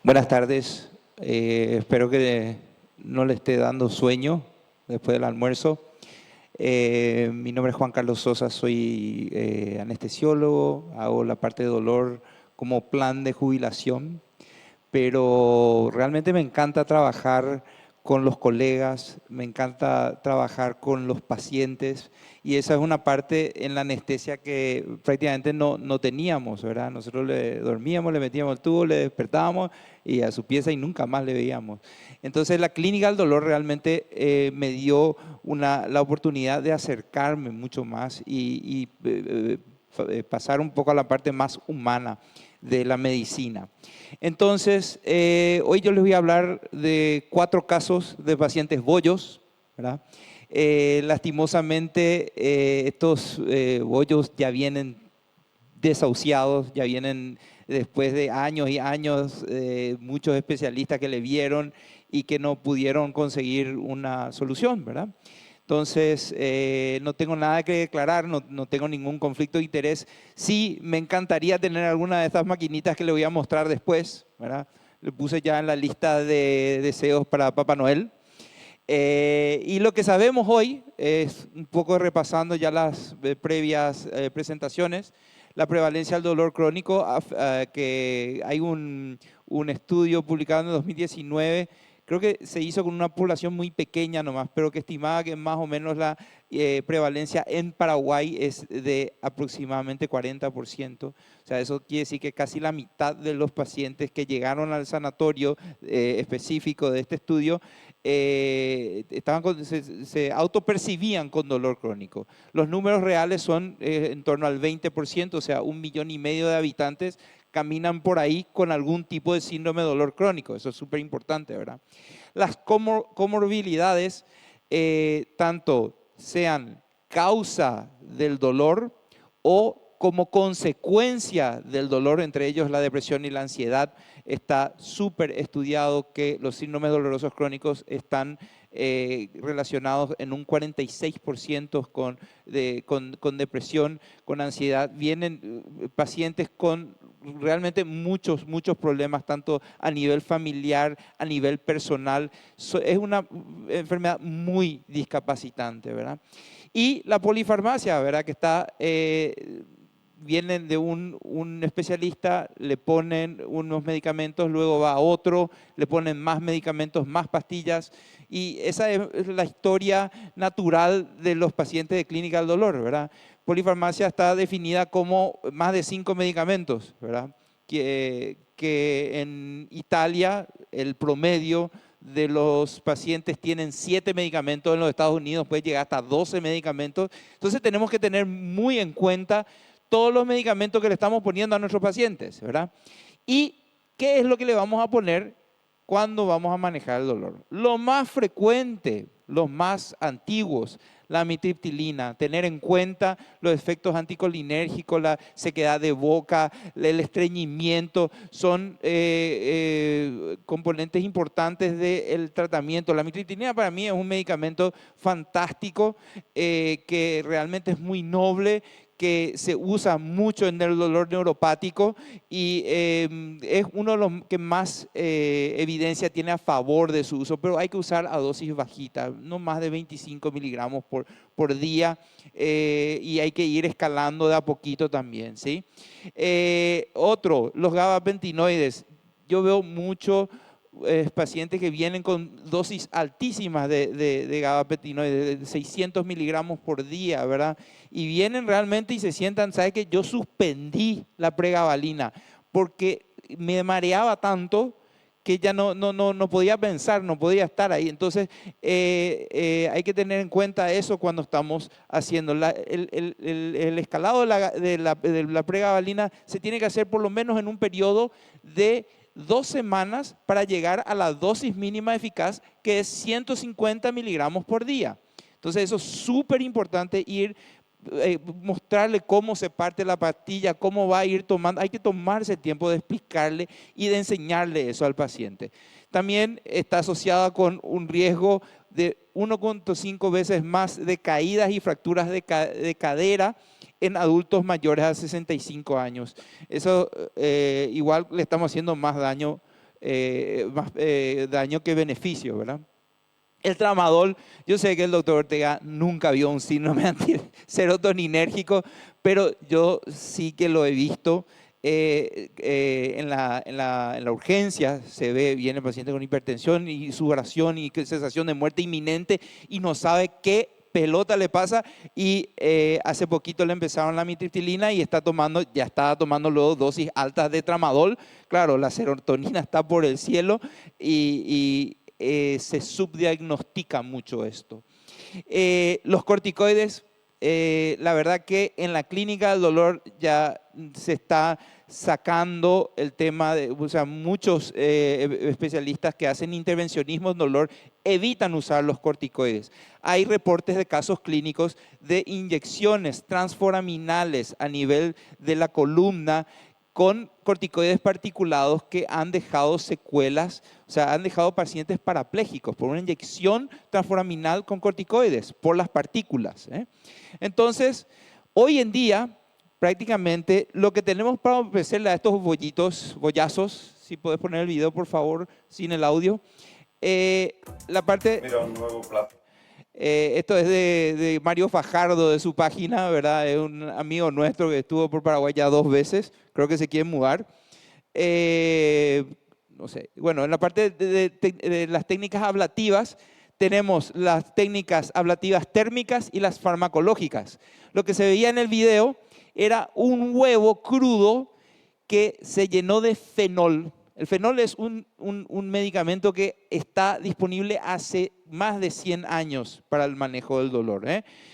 Buenas tardes. Espero que no le esté dando sueño después del almuerzo. Mi nombre es Juan Carlos Sosa, soy anestesiólogo, hago la parte de dolor como plan de jubilación, pero realmente me encanta trabajar con los colegas, me encanta trabajar con los pacientes y esa es una parte en la anestesia que prácticamente no teníamos, ¿verdad? Nosotros le dormíamos, le metíamos el tubo, le despertábamos y a su pieza y nunca más le veíamos. Entonces la clínica del dolor realmente me dio la oportunidad de acercarme mucho más y pasar un poco a la parte más humana de la medicina. Entonces, hoy yo les voy a hablar de 4 casos de pacientes bollos, ¿verdad? Lastimosamente, estos bollos ya vienen desahuciados, ya vienen después de años y años, muchos especialistas que le vieron y que no pudieron conseguir una solución, ¿verdad? Entonces, no tengo nada que declarar, no tengo ningún conflicto de interés. Sí, me encantaría tener alguna de estas maquinitas que le voy a mostrar después, ¿verdad? Le puse ya en la lista de deseos para Papá Noel. Y lo que sabemos hoy, es un poco repasando ya las previas presentaciones, la prevalencia del dolor crónico, que hay un estudio publicado en 2019. Creo que se hizo con una población muy pequeña nomás, pero que estimaba que más o menos la prevalencia en Paraguay es de aproximadamente 40%. O sea, eso quiere decir que casi la mitad de los pacientes que llegaron al sanatorio específico de este estudio se autopercibían con dolor crónico. Los números reales son en torno al 20%, o sea, 1,5 millones de habitantes caminan por ahí con algún tipo de síndrome de dolor crónico. Eso es súper importante, ¿verdad? Las comorbilidades, tanto sean causa del dolor o como consecuencia del dolor, entre ellos la depresión y la ansiedad, está súper estudiado que los síndromes dolorosos crónicos están relacionados en un 46% con depresión, con ansiedad. Vienen pacientes con realmente muchos problemas, tanto a nivel familiar, a nivel personal. Es una enfermedad muy discapacitante, ¿verdad? Y la polifarmacia, ¿verdad? Que está... vienen de un especialista, le ponen unos medicamentos, luego va a otro, le ponen más medicamentos, más pastillas, y esa es la historia natural de los pacientes de clínica del dolor, ¿verdad? Polifarmacia está definida como más de 5 medicamentos, ¿verdad? Que en Italia el promedio de los pacientes tienen 7 medicamentos, en los Estados Unidos puede llegar hasta 12 medicamentos, entonces tenemos que tener muy en cuenta todos los medicamentos que le estamos poniendo a nuestros pacientes, ¿verdad? ¿Y qué es lo que le vamos a poner cuando vamos a manejar el dolor? Lo más frecuente, los más antiguos, la amitriptilina, tener en cuenta los efectos anticolinérgicos, la sequedad de boca, el estreñimiento, son componentes importantes del tratamiento. La amitriptilina para mí es un medicamento fantástico, que realmente es muy noble, que se usa mucho en el dolor neuropático y es uno de los que más evidencia tiene a favor de su uso, pero hay que usar a dosis bajitas, no más de 25 miligramos por día, y hay que ir escalando de a poquito también, ¿sí? Los gabapentinoides. Yo veo mucho pacientes que vienen con dosis altísimas de gabapentinoides, de 600 miligramos por día, ¿verdad? Y vienen realmente y se sientan, ¿sabes qué? Yo suspendí la pregabalina porque me mareaba tanto que ya no podía pensar, no podía estar ahí. Entonces, hay que tener en cuenta eso cuando estamos haciendo. El escalado de la pregabalina se tiene que hacer por lo menos en un periodo de 2 semanas para llegar a la dosis mínima eficaz, que es 150 miligramos por día. Entonces, eso es súper importante mostrarle cómo se parte la pastilla, cómo va a ir tomando. Hay que tomarse el tiempo de explicarle y de enseñarle eso al paciente. También está asociada con un riesgo de 1,5 veces más de caídas y fracturas de cadera en adultos mayores a 65 años. Eso igual le estamos haciendo más daño que beneficio, ¿verdad? El tramadol, yo sé que el doctor Ortega nunca vio un síndrome serotoninérgico, pero yo sí que lo he visto. En la urgencia se ve, viene el paciente con hipertensión y sudoración y sensación de muerte inminente y no sabe qué pelota le pasa, y hace poquito le empezaron la amitriptilina y ya estaba tomando luego dosis altas de tramadol. Claro, la serotonina está por el cielo y se subdiagnostica mucho esto. Los corticoides, la verdad que en la clínica del dolor ya se está sacando el tema de, o sea, muchos especialistas que hacen intervencionismo en dolor evitan usar los corticoides. Hay reportes de casos clínicos de inyecciones transforaminales a nivel de la columna con corticoides particulados que han dejado secuelas, o sea, han dejado pacientes parapléjicos por una inyección transforaminal con corticoides, por las partículas. Entonces, hoy en día, prácticamente, lo que tenemos para ofrecerle a estos bollazos, si puedes poner el video, por favor, sin el audio, la parte... Mira, un nuevo plato. Esto es de Mario Fajardo, de su página, ¿verdad? Es un amigo nuestro que estuvo por Paraguay ya 2 veces, creo que se quiere mudar. No sé, bueno, en la parte de las técnicas ablativas, tenemos las técnicas ablativas térmicas y las farmacológicas. Lo que se veía en el video era un huevo crudo que se llenó de fenol. El fenol es un medicamento que está disponible hace más de 100 años para el manejo del dolor.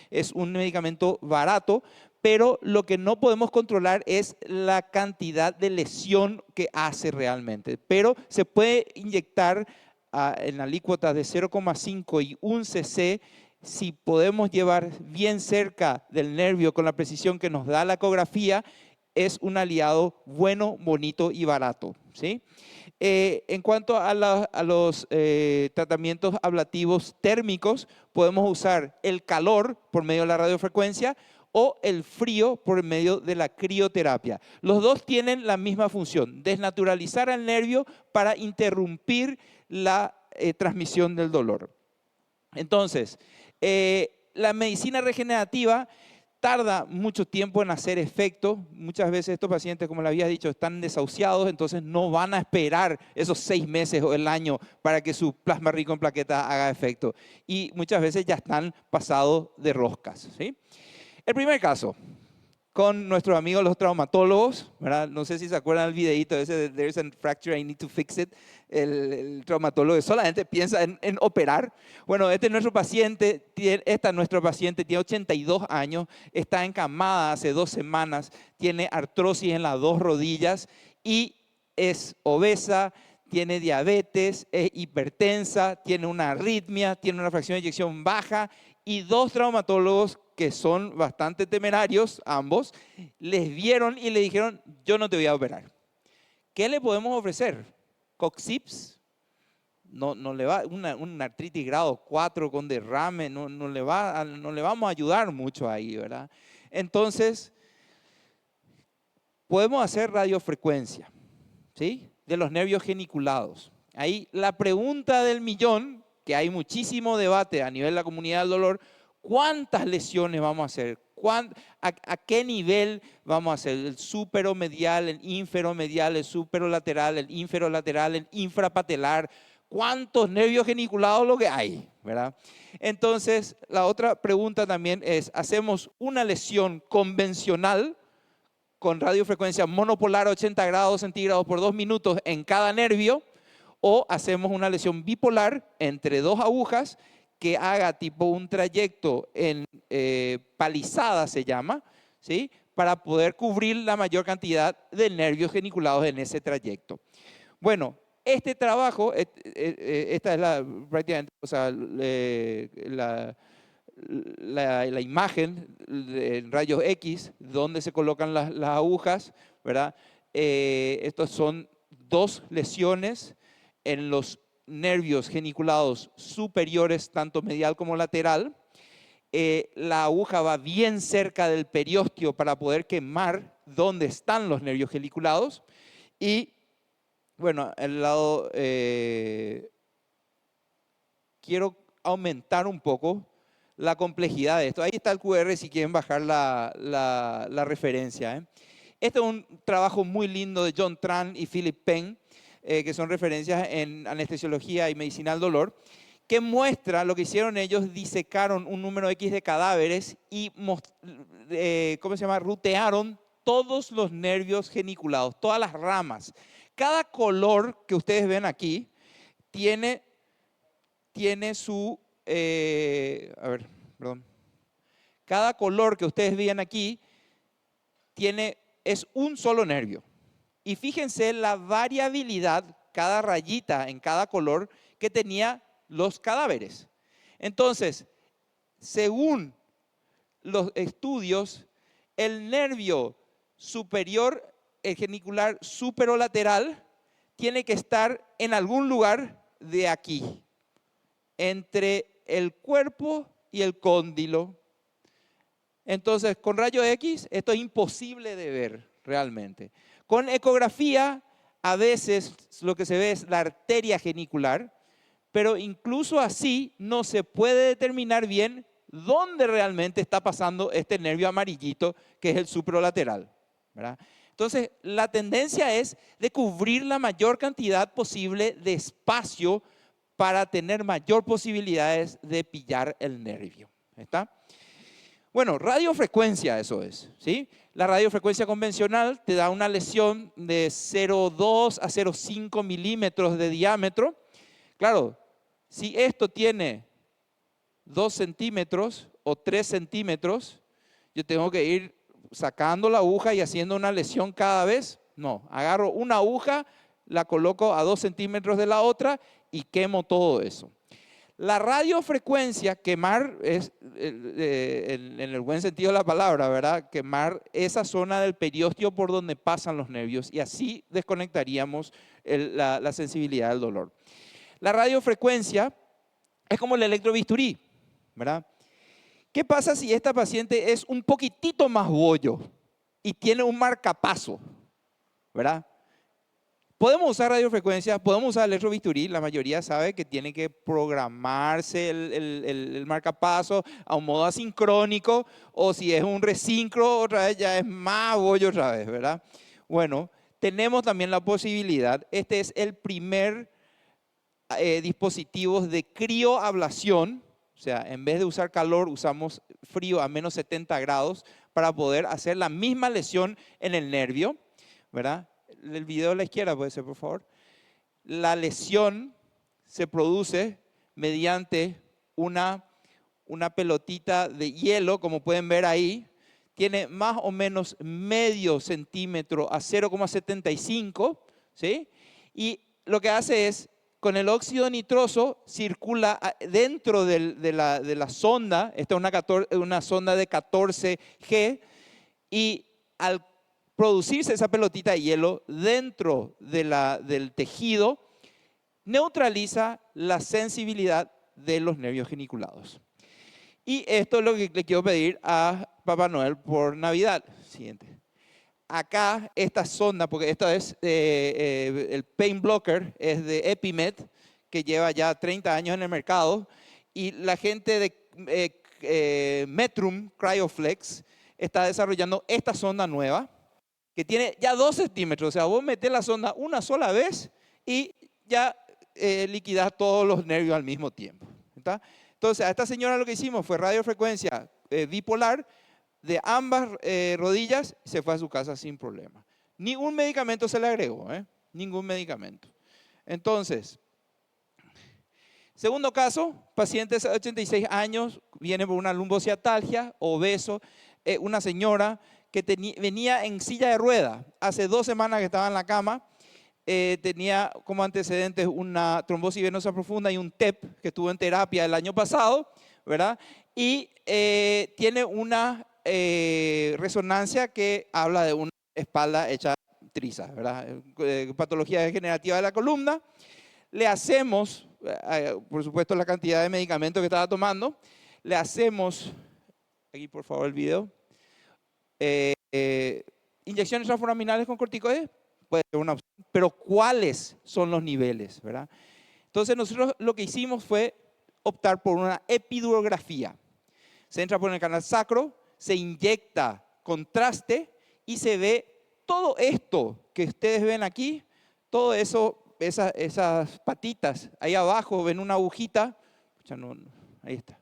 Es un medicamento barato, pero lo que no podemos controlar es la cantidad de lesión que hace realmente. Pero se puede inyectar en alícuotas de 0,5 y 1 cc, si podemos llevar bien cerca del nervio con la precisión que nos da la ecografía. Es un aliado bueno, bonito y barato, ¿sí? En cuanto a los tratamientos ablativos térmicos, podemos usar el calor por medio de la radiofrecuencia o el frío por medio de la crioterapia. Los dos tienen la misma función, desnaturalizar al nervio para interrumpir la transmisión del dolor. Entonces, la medicina regenerativa tarda mucho tiempo en hacer efecto. Muchas veces estos pacientes, como le había dicho, están desahuciados, entonces no van a esperar esos 6 meses o el año para que su plasma rico en plaquetas haga efecto. Y muchas veces ya están pasados de roscas, ¿sí? El primer caso, con nuestros amigos los traumatólogos, ¿verdad? No sé si se acuerdan del videito ese de "There's a fracture, I need to fix it". El traumatólogo solamente piensa en operar. Bueno, esta es nuestra paciente, tiene 82 años, está encamada hace 2 semanas, tiene artrosis en las 2 rodillas y es obesa, tiene diabetes, es hipertensa, tiene una arritmia, tiene una fracción de eyección baja, y 2 traumatólogos que son bastante temerarios, ambos, les vieron y le dijeron: yo no te voy a operar. ¿Qué le podemos ofrecer? Coxips, no le va, una artritis grado 4 con derrame, no le vamos a ayudar mucho ahí, ¿verdad? Entonces, podemos hacer radiofrecuencia, ¿sí? De los nervios geniculados. Ahí la pregunta del millón, que hay muchísimo debate a nivel de la comunidad del dolor: ¿cuántas lesiones vamos a hacer? ¿A qué nivel vamos a hacer? El superomedial, el inferomedial, el superolateral, el inferolateral, el infrapatelar. ¿Cuántos nervios geniculados lo que hay? ¿Verdad? Entonces, la otra pregunta también es: ¿hacemos una lesión convencional con radiofrecuencia monopolar 80 grados centígrados por 2 minutos en cada nervio? o hacemos una lesión bipolar entre dos agujas que haga tipo un trayecto en palizada, se llama, ¿sí? Para poder cubrir la mayor cantidad de nervios geniculados en ese trayecto. Bueno, este trabajo, esta es prácticamente, o sea, la imagen en rayos X, donde se colocan las agujas, ¿verdad? Estos son dos lesiones en los nervios geniculados superiores, tanto medial como lateral. La aguja va bien cerca del periósteo para poder quemar dónde están los nervios geniculados. Y bueno, el lado, quiero aumentar un poco la complejidad de esto. Ahí está el QR si quieren bajar la referencia. Este es un trabajo muy lindo de John Tran y Philip Penn, que son referencias en anestesiología y medicina del dolor, que muestra lo que hicieron ellos: disecaron un número X de cadáveres y rutearon todos los nervios geniculados, todas las ramas. Cada color que ustedes ven aquí tiene su, cada color que ustedes ven aquí es un solo nervio. Y fíjense la variabilidad, cada rayita en cada color que tenía los cadáveres. Entonces, según los estudios, el nervio superior, el genicular superolateral, tiene que estar en algún lugar de aquí, entre el cuerpo y el cóndilo. Entonces, con rayos X, esto es imposible de ver realmente. Con ecografía, a veces lo que se ve es la arteria genicular, pero incluso así no se puede determinar bien dónde realmente está pasando este nervio amarillito, que es el supralateral, ¿verdad? Entonces, la tendencia es de cubrir la mayor cantidad posible de espacio para tener mayor posibilidades de pillar el nervio. ¿Está? Bueno, radiofrecuencia, eso es, ¿sí? La radiofrecuencia convencional te da una lesión de 0,2 a 0,5 milímetros de diámetro. Claro, si esto tiene 2 centímetros o 3 centímetros, yo tengo que ir sacando la aguja y haciendo una lesión cada vez. No, agarro una aguja, la coloco a 2 centímetros de la otra y quemo todo eso. La radiofrecuencia, quemar es, en el buen sentido de la palabra, ¿verdad? Quemar esa zona del periósteo por donde pasan los nervios, y así desconectaríamos la sensibilidad del dolor. La radiofrecuencia es como el electrobisturí, ¿verdad? ¿Qué pasa si esta paciente es un poquitito más bollo y tiene un marcapaso, ¿verdad? Podemos usar radiofrecuencia, podemos usar electrobisturí. La mayoría sabe que tiene que programarse el marcapaso a un modo asincrónico, o si es un resincro, otra vez ya es más bollo otra vez, ¿verdad? Bueno, tenemos también la posibilidad, este es el primer dispositivo de crioablación, o sea, en vez de usar calor, usamos frío a menos 70 grados para poder hacer la misma lesión en el nervio, ¿verdad? El video a la izquierda puede ser, por favor. La lesión se produce mediante una pelotita de hielo, como pueden ver ahí. Tiene más o menos medio centímetro a 0,75, ¿sí? Y lo que hace es, con el óxido nitroso, circula dentro de la sonda. Esta es una sonda de 14G, y al producirse esa pelotita de hielo dentro del tejido, neutraliza la sensibilidad de los nervios geniculados. Y esto es lo que le quiero pedir a Papá Noel por Navidad. Siguiente. Acá esta sonda, porque esta es el pain blocker, es de Epimed, que lleva ya 30 años en el mercado, y la gente de Metrum Cryoflex está desarrollando esta sonda nueva, que tiene ya 2 centímetros. O sea, vos metés la sonda una sola vez y ya liquidás todos los nervios al mismo tiempo. ¿Está? Entonces, a esta señora lo que hicimos fue radiofrecuencia bipolar de ambas rodillas, se fue a su casa sin problema. Ningún medicamento se le agregó, ningún medicamento. Entonces, segundo caso, paciente de 86 años, viene por una lumbociatalgia, obeso, una señora que venía en silla de ruedas, hace 2 semanas que estaba en la cama, tenía como antecedentes una trombosis venosa profunda y un TEP que estuvo en terapia el año pasado, ¿verdad? Y tiene una resonancia que habla de una espalda hecha triza, ¿verdad? Patología degenerativa de la columna. Le hacemos, por supuesto, la cantidad de medicamentos que estaba tomando, le hacemos, aquí por favor el video, inyecciones transforaminales con corticoides, puede ser una opción, pero ¿cuáles son los niveles, verdad? Entonces nosotros lo que hicimos fue optar por una epidurografía. Se entra por el canal sacro, se inyecta contraste y se ve todo esto que ustedes ven aquí, todo eso, esas patitas. Ahí abajo ven una agujita, ahí está.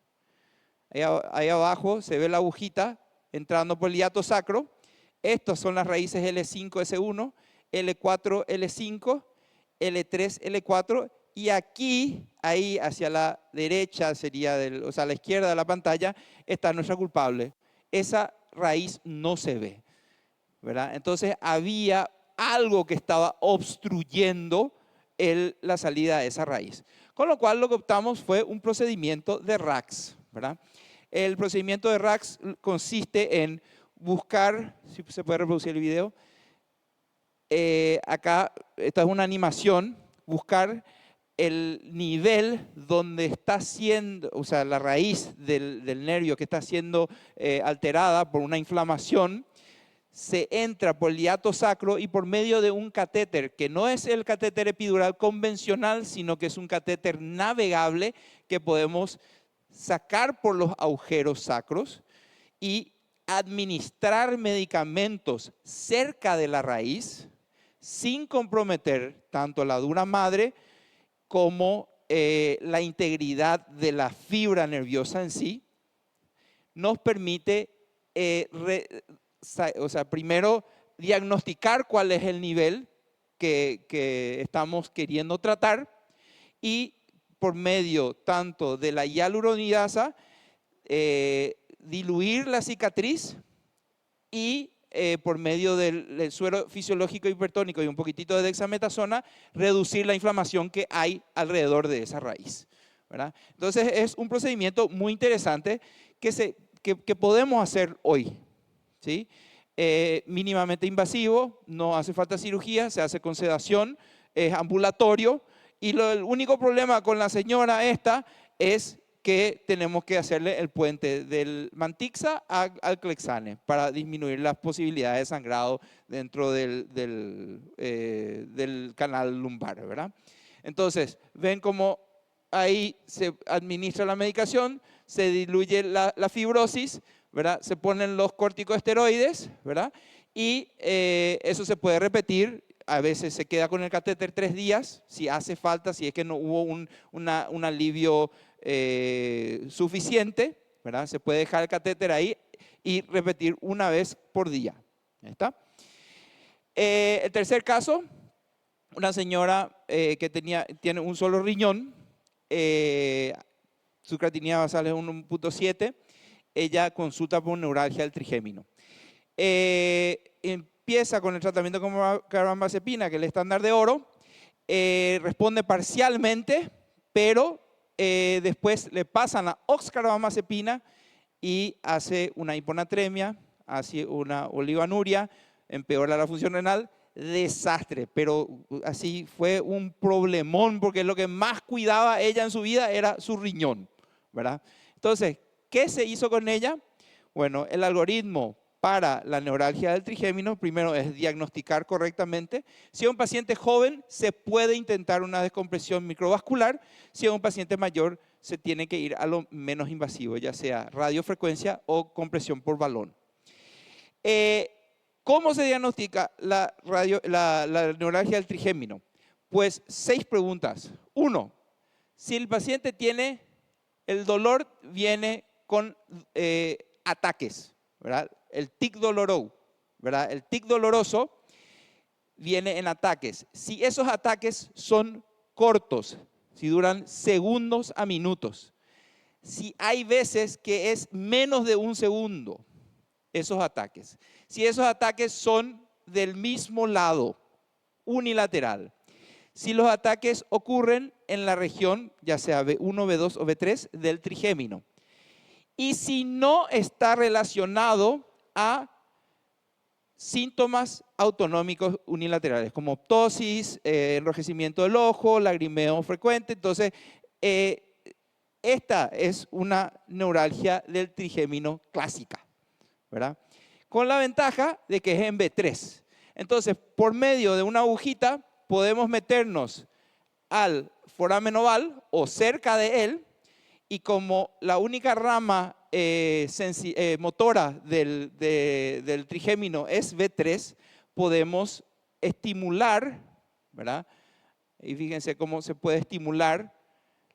Ahí abajo se ve la agujita entrando por el hiato sacro. Estas son las raíces L5, S1, L4, L5, L3, L4. Y aquí, ahí hacia la derecha, sería o sea, a la izquierda de la pantalla, está nuestra culpable. Esa raíz no se ve, ¿verdad? Entonces había algo que estaba obstruyendo la salida de esa raíz. Con lo cual lo que optamos fue un procedimiento de RAX, ¿verdad? El procedimiento de RAX consiste en buscar, si se puede reproducir el video, acá, esta es una animación, buscar el nivel donde está siendo, o sea, la raíz del nervio que está siendo alterada por una inflamación, se entra por el hiato sacro y por medio de un catéter, que no es el catéter epidural convencional, sino que es un catéter navegable que podemos sacar por los agujeros sacros y administrar medicamentos cerca de la raíz sin comprometer tanto la dura madre como la integridad de la fibra nerviosa en sí, nos permite primero diagnosticar cuál es el nivel que estamos queriendo tratar y por medio tanto de la hialuronidasa, diluir la cicatriz y por medio del suero fisiológico hipertónico y un poquitito de dexametasona, reducir la inflamación que hay alrededor de esa raíz, ¿verdad? Entonces es un procedimiento muy interesante que podemos hacer hoy, ¿sí? Mínimamente invasivo, no hace falta cirugía, se hace con sedación, es ambulatorio. Y el único problema con la señora esta es que tenemos que hacerle el puente del Mantixa al Clexane para disminuir las posibilidades de sangrado dentro del canal lumbar, ¿verdad? Entonces, ven cómo ahí se administra la medicación, se diluye la fibrosis, ¿verdad? Se ponen los corticosteroides, ¿verdad? Y eso se puede repetir. A veces se queda con el catéter 3 días, si hace falta, si es que no hubo un alivio suficiente, ¿verdad? Se puede dejar el catéter ahí y repetir una vez por día. ¿Ahí está? El tercer caso, una señora que tiene un solo riñón, su creatinina basal es 1.7, ella consulta por neuralgia del trigémino. Empieza con el tratamiento con carbamazepina, que es el estándar de oro, responde parcialmente, pero después le pasan a oxcarbamazepina y hace una hiponatremia, hace una oligoanuria, empeora la función renal, desastre, pero así fue un problemón porque lo que más cuidaba ella en su vida era su riñón, ¿verdad? Entonces, ¿qué se hizo con ella? Bueno, el algoritmo para la neuralgia del trigémino, primero es diagnosticar correctamente. Si es un paciente joven, se puede intentar una descompresión microvascular. Si es un paciente mayor, se tiene que ir a lo menos invasivo, ya sea radiofrecuencia o compresión por balón. ¿Cómo se diagnostica la neuralgia del trigémino? Pues 6 preguntas. 1, si el paciente tiene, el dolor viene con ataques, ¿verdad? El tic doloroso, ¿verdad? El tic doloroso viene en ataques. Si esos ataques son cortos, si duran segundos a minutos. Si hay veces que es menos de un segundo esos ataques. Si esos ataques son del mismo lado, unilateral. Si los ataques ocurren en la región, ya sea B1, B2 o B3, del trigémino. Y si no está relacionado a síntomas autonómicos unilaterales, como ptosis, enrojecimiento del ojo, lagrimeo frecuente. Entonces, esta es una neuralgia del trigémino clásica, ¿verdad? Con la ventaja de que es en B3. Entonces, por medio de una agujita, podemos meternos al foramen oval o cerca de él, y como la única rama motora del trigémino es B3, podemos estimular, ¿verdad? Y fíjense cómo se puede estimular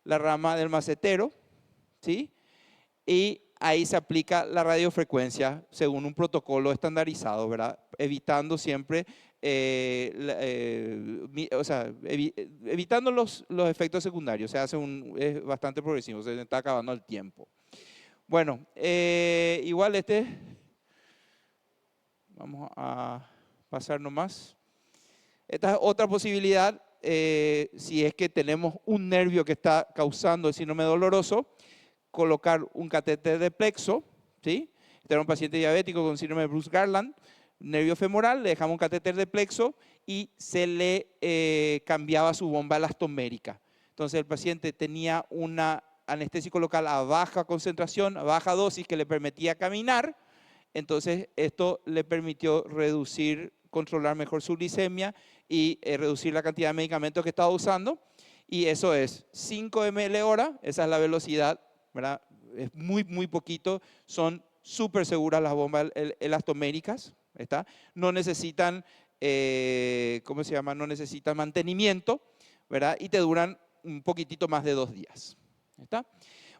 la rama del macetero, ¿sí? Y ahí se aplica la radiofrecuencia según un protocolo estandarizado, ¿verdad? Evitando siempre, evitando los efectos secundarios. Se hace es bastante progresivo, se está acabando el tiempo. Bueno, igual vamos a pasar nomás. Esta es otra posibilidad, si es que tenemos un nervio que está causando el síndrome doloroso, colocar un catéter de plexo, ¿sí? Este era un paciente diabético con síndrome de Bruce-Garland, nervio femoral, le dejamos un catéter de plexo y se le cambiaba su bomba elastomérica. Entonces el paciente tenía una anestésico local a baja concentración, a baja dosis, que le permitía caminar. Entonces esto le permitió controlar mejor su glicemia y reducir la cantidad de medicamentos que estaba usando. Y eso es 5 ml hora, esa es la velocidad, ¿verdad? Es muy, muy poquito, son súper seguras las bombas elastoméricas, ¿está? No necesitan, ¿cómo se llama? No necesitan mantenimiento, ¿verdad? Y te duran un poquitito más de 2 días, ¿está?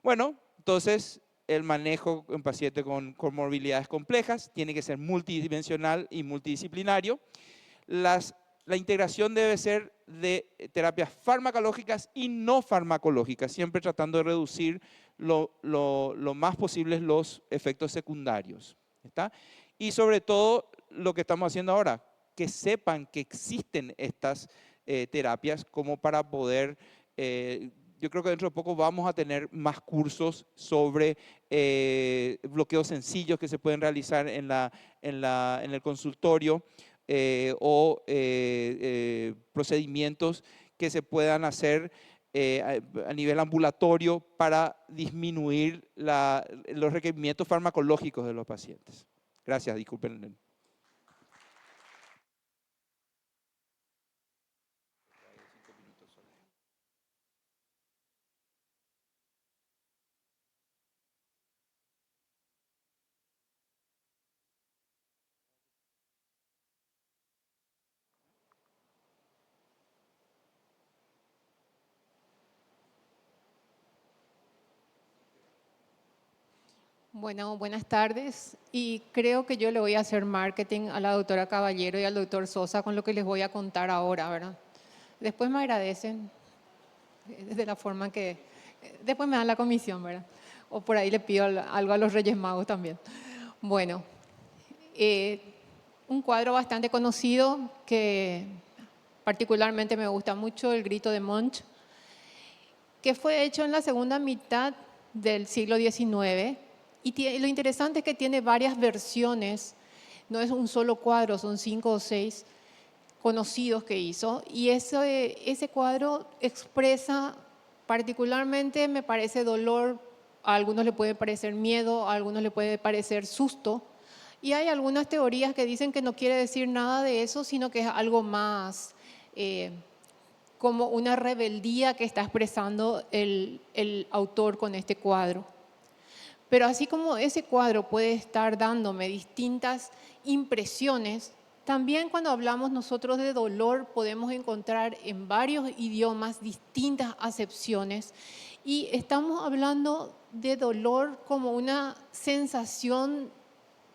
Bueno, entonces el manejo en pacientes con comorbilidades complejas tiene que ser multidimensional y multidisciplinario. La integración debe ser de terapias farmacológicas y no farmacológicas, siempre tratando de reducir lo más posible los efectos secundarios, ¿está? Y sobre todo lo que estamos haciendo ahora, que sepan que existen estas terapias como para poder, yo creo que dentro de poco vamos a tener más cursos sobre bloqueos sencillos que se pueden realizar en el consultorio, o procedimientos que se puedan hacer a nivel ambulatorio para disminuir los requerimientos farmacológicos de los pacientes. Gracias, disculpen. Bueno, buenas tardes. Y creo que yo le voy a hacer marketing a la doctora Caballero y al doctor Sosa con lo que les voy a contar ahora, ¿verdad? Después me agradecen de la forma que... Después me dan la comisión, ¿verdad? O por ahí le pido algo a los Reyes Magos también. Bueno, un cuadro bastante conocido que particularmente me gusta mucho, El Grito de Munch, que fue hecho en la segunda mitad del siglo XIX. Y lo interesante es que tiene varias versiones, no es un solo cuadro, son 5 o 6 conocidos que hizo. Y ese cuadro expresa particularmente, me parece, dolor, a algunos le puede parecer miedo, a algunos le puede parecer susto. Y hay algunas teorías que dicen que no quiere decir nada de eso, sino que es algo más como una rebeldía que está expresando el autor con este cuadro. Pero así como ese cuadro puede estar dándome distintas impresiones, también cuando hablamos nosotros de dolor podemos encontrar en varios idiomas distintas acepciones, y estamos hablando de dolor como una sensación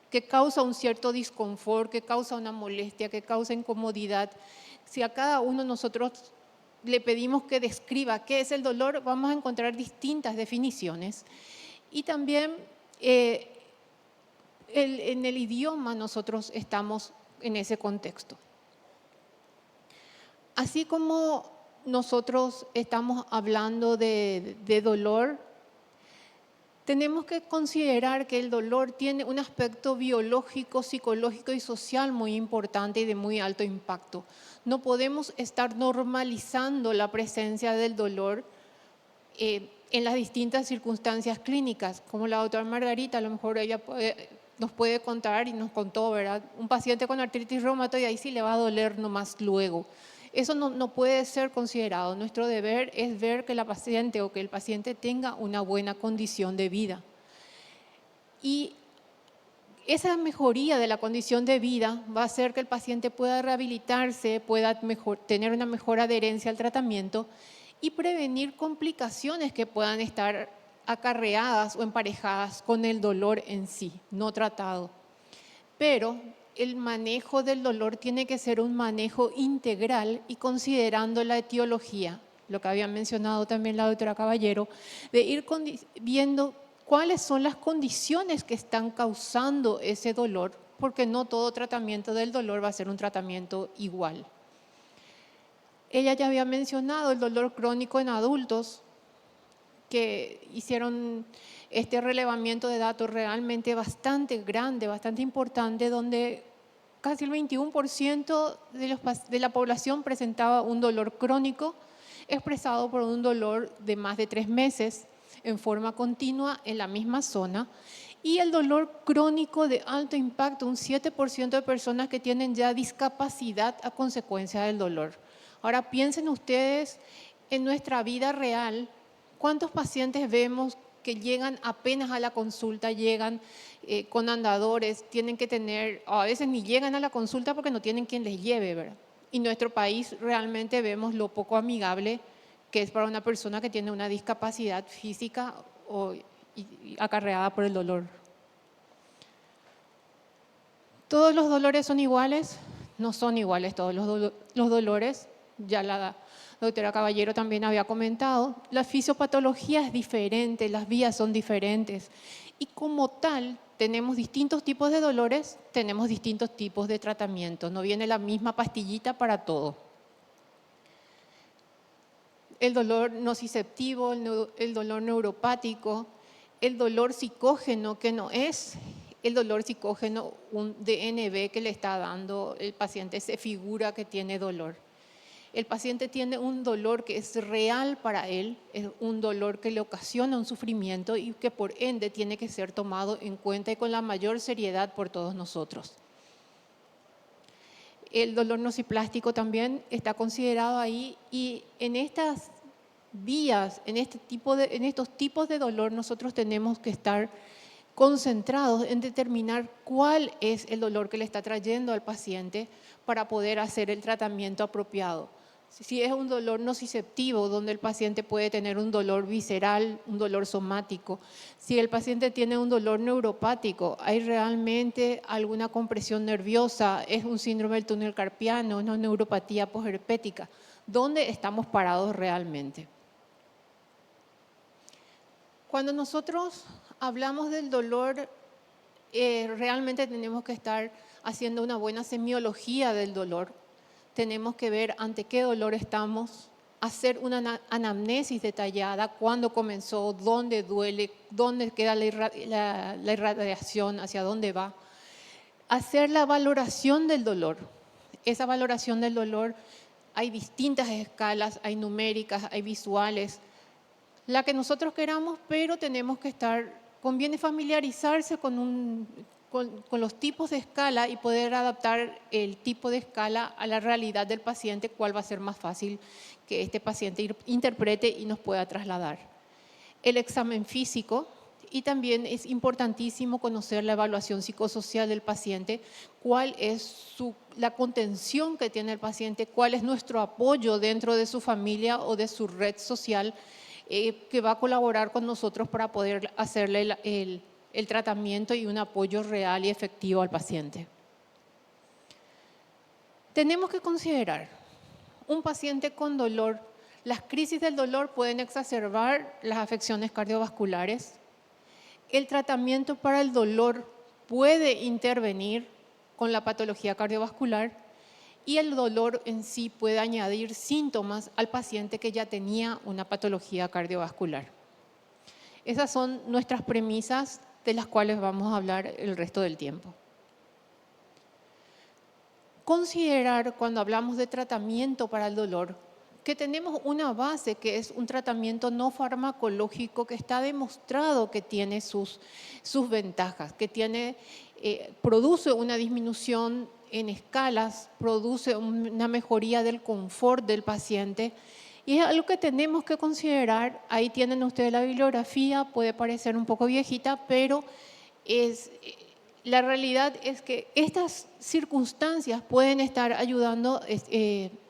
que causa un cierto disconfort, que causa una molestia, que causa incomodidad. Si a cada uno de nosotros le pedimos que describa qué es el dolor, vamos a encontrar distintas definiciones. Y también en el idioma nosotros estamos en ese contexto. Así como nosotros estamos hablando de dolor, tenemos que considerar que el dolor tiene un aspecto biológico, psicológico y social muy importante y de muy alto impacto. No podemos estar normalizando la presencia del dolor en las distintas circunstancias clínicas. Como la doctora Margarita, a lo mejor ella nos puede contar y nos contó, ¿verdad? Un paciente con artritis reumatoide, ahí sí le va a doler nomás luego. Eso no puede ser considerado. Nuestro deber es ver que la paciente o que el paciente tenga una buena condición de vida. Y esa mejoría de la condición de vida va a hacer que el paciente pueda rehabilitarse, pueda tener una mejor adherencia al tratamiento y prevenir complicaciones que puedan estar acarreadas o emparejadas con el dolor en sí, no tratado. Pero el manejo del dolor tiene que ser un manejo integral y considerando la etiología, lo que había mencionado también la doctora Caballero, de ir viendo cuáles son las condiciones que están causando ese dolor, porque no todo tratamiento del dolor va a ser un tratamiento igual. Ella ya había mencionado el dolor crónico en adultos, que hicieron este relevamiento de datos realmente bastante grande, bastante importante, donde casi el 21% de la población presentaba un dolor crónico expresado por un dolor de más de 3 meses en forma continua en la misma zona. Y el dolor crónico de alto impacto, un 7% de personas que tienen ya discapacidad a consecuencia del dolor. Ahora piensen ustedes en nuestra vida real, ¿cuántos pacientes vemos que llegan apenas a la consulta, llegan con andadores, tienen que tener, o a veces ni llegan a la consulta porque no tienen quien les lleve, ¿verdad? Y en nuestro país realmente vemos lo poco amigable que es para una persona que tiene una discapacidad física y acarreada por el dolor. ¿Todos los dolores son iguales? No son iguales todos los dolores. Ya la doctora Caballero también había comentado. La fisiopatología es diferente, las vías son diferentes. Y como tal, tenemos distintos tipos de dolores, tenemos distintos tipos de tratamientos. No viene la misma pastillita para todo. El dolor nociceptivo, el dolor neuropático, el dolor psicógeno, que no es el dolor psicógeno, un DNB que le está dando el paciente, se figura que tiene dolor. El paciente tiene un dolor que es real para él, es un dolor que le ocasiona un sufrimiento y que por ende tiene que ser tomado en cuenta y con la mayor seriedad por todos nosotros. El dolor nociplástico también está considerado ahí y en estas vías, en estos tipos de dolor nosotros tenemos que estar concentrados en determinar cuál es el dolor que le está trayendo al paciente para poder hacer el tratamiento apropiado. Si es un dolor nociceptivo, donde el paciente puede tener un dolor visceral, un dolor somático. Si el paciente tiene un dolor neuropático, hay realmente alguna compresión nerviosa, es un síndrome del túnel carpiano, una neuropatía posherpética. ¿Dónde estamos parados realmente? Cuando nosotros hablamos del dolor, realmente tenemos que estar haciendo una buena semiología del dolor. Tenemos que ver ante qué dolor estamos, hacer una anamnesis detallada, cuándo comenzó, dónde duele, dónde queda la irradiación, hacia dónde va. Hacer la valoración del dolor. Esa valoración del dolor, hay distintas escalas, hay numéricas, hay visuales, la que nosotros queramos, pero tenemos que conviene familiarizarse con los tipos de escala y poder adaptar el tipo de escala a la realidad del paciente, cuál va a ser más fácil que este paciente interprete y nos pueda trasladar. El examen físico, y también es importantísimo conocer la evaluación psicosocial del paciente, cuál es la contención que tiene el paciente, cuál es nuestro apoyo dentro de su familia o de su red social, que va a colaborar con nosotros para poder hacerle el tratamiento y un apoyo real y efectivo al paciente. Tenemos que considerar un paciente con dolor Las crisis del dolor pueden exacerbar las afecciones cardiovasculares. El tratamiento para el dolor puede intervenir con la patología cardiovascular y el dolor en sí puede añadir síntomas al paciente que ya tenía una patología cardiovascular. Esas son nuestras premisas de las cuales vamos a hablar el resto del tiempo. Considerar cuando hablamos de tratamiento para el dolor que tenemos una base que es un tratamiento no farmacológico que está demostrado que tiene sus ventajas, que produce una disminución en escalas, produce una mejoría del confort del paciente y es algo que tenemos que considerar. Ahí tienen ustedes la bibliografía, puede parecer un poco viejita, pero la realidad es que estas circunstancias pueden estar ayudando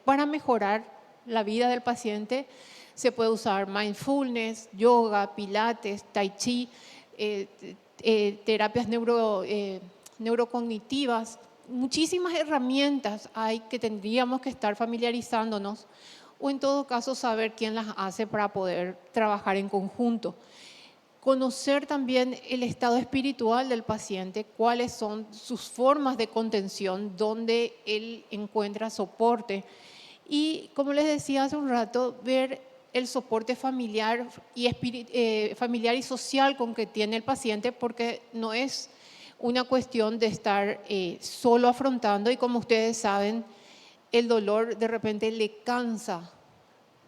para mejorar la vida del paciente. Se puede usar mindfulness, yoga, pilates, tai chi, terapias neurocognitivas. Muchísimas herramientas hay que tendríamos que estar familiarizándonos o en todo caso saber quién las hace para poder trabajar en conjunto. Conocer también el estado espiritual del paciente, cuáles son sus formas de contención, donde él encuentra soporte. Y como les decía hace un rato, ver el soporte familiar y social con que tiene el paciente, porque no es una cuestión de estar solo afrontando y como ustedes saben, el dolor de repente le cansa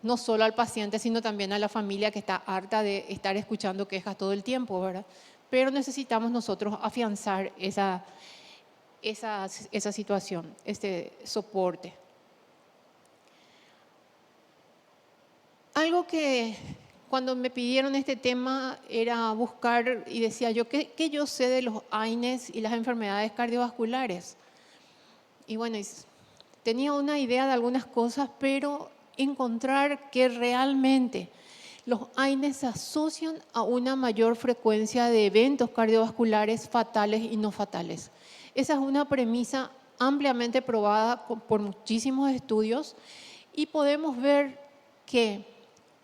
no solo al paciente, sino también a la familia que está harta de estar escuchando quejas todo el tiempo, ¿verdad? Pero necesitamos nosotros afianzar esa situación, este soporte. Algo que cuando me pidieron este tema era buscar y decía yo, ¿qué yo sé de los AINES y las enfermedades cardiovasculares? Y bueno, tenía una idea de algunas cosas, pero encontrar que realmente los AINES se asocian a una mayor frecuencia de eventos cardiovasculares fatales y no fatales. Esa es una premisa ampliamente probada por muchísimos estudios y podemos ver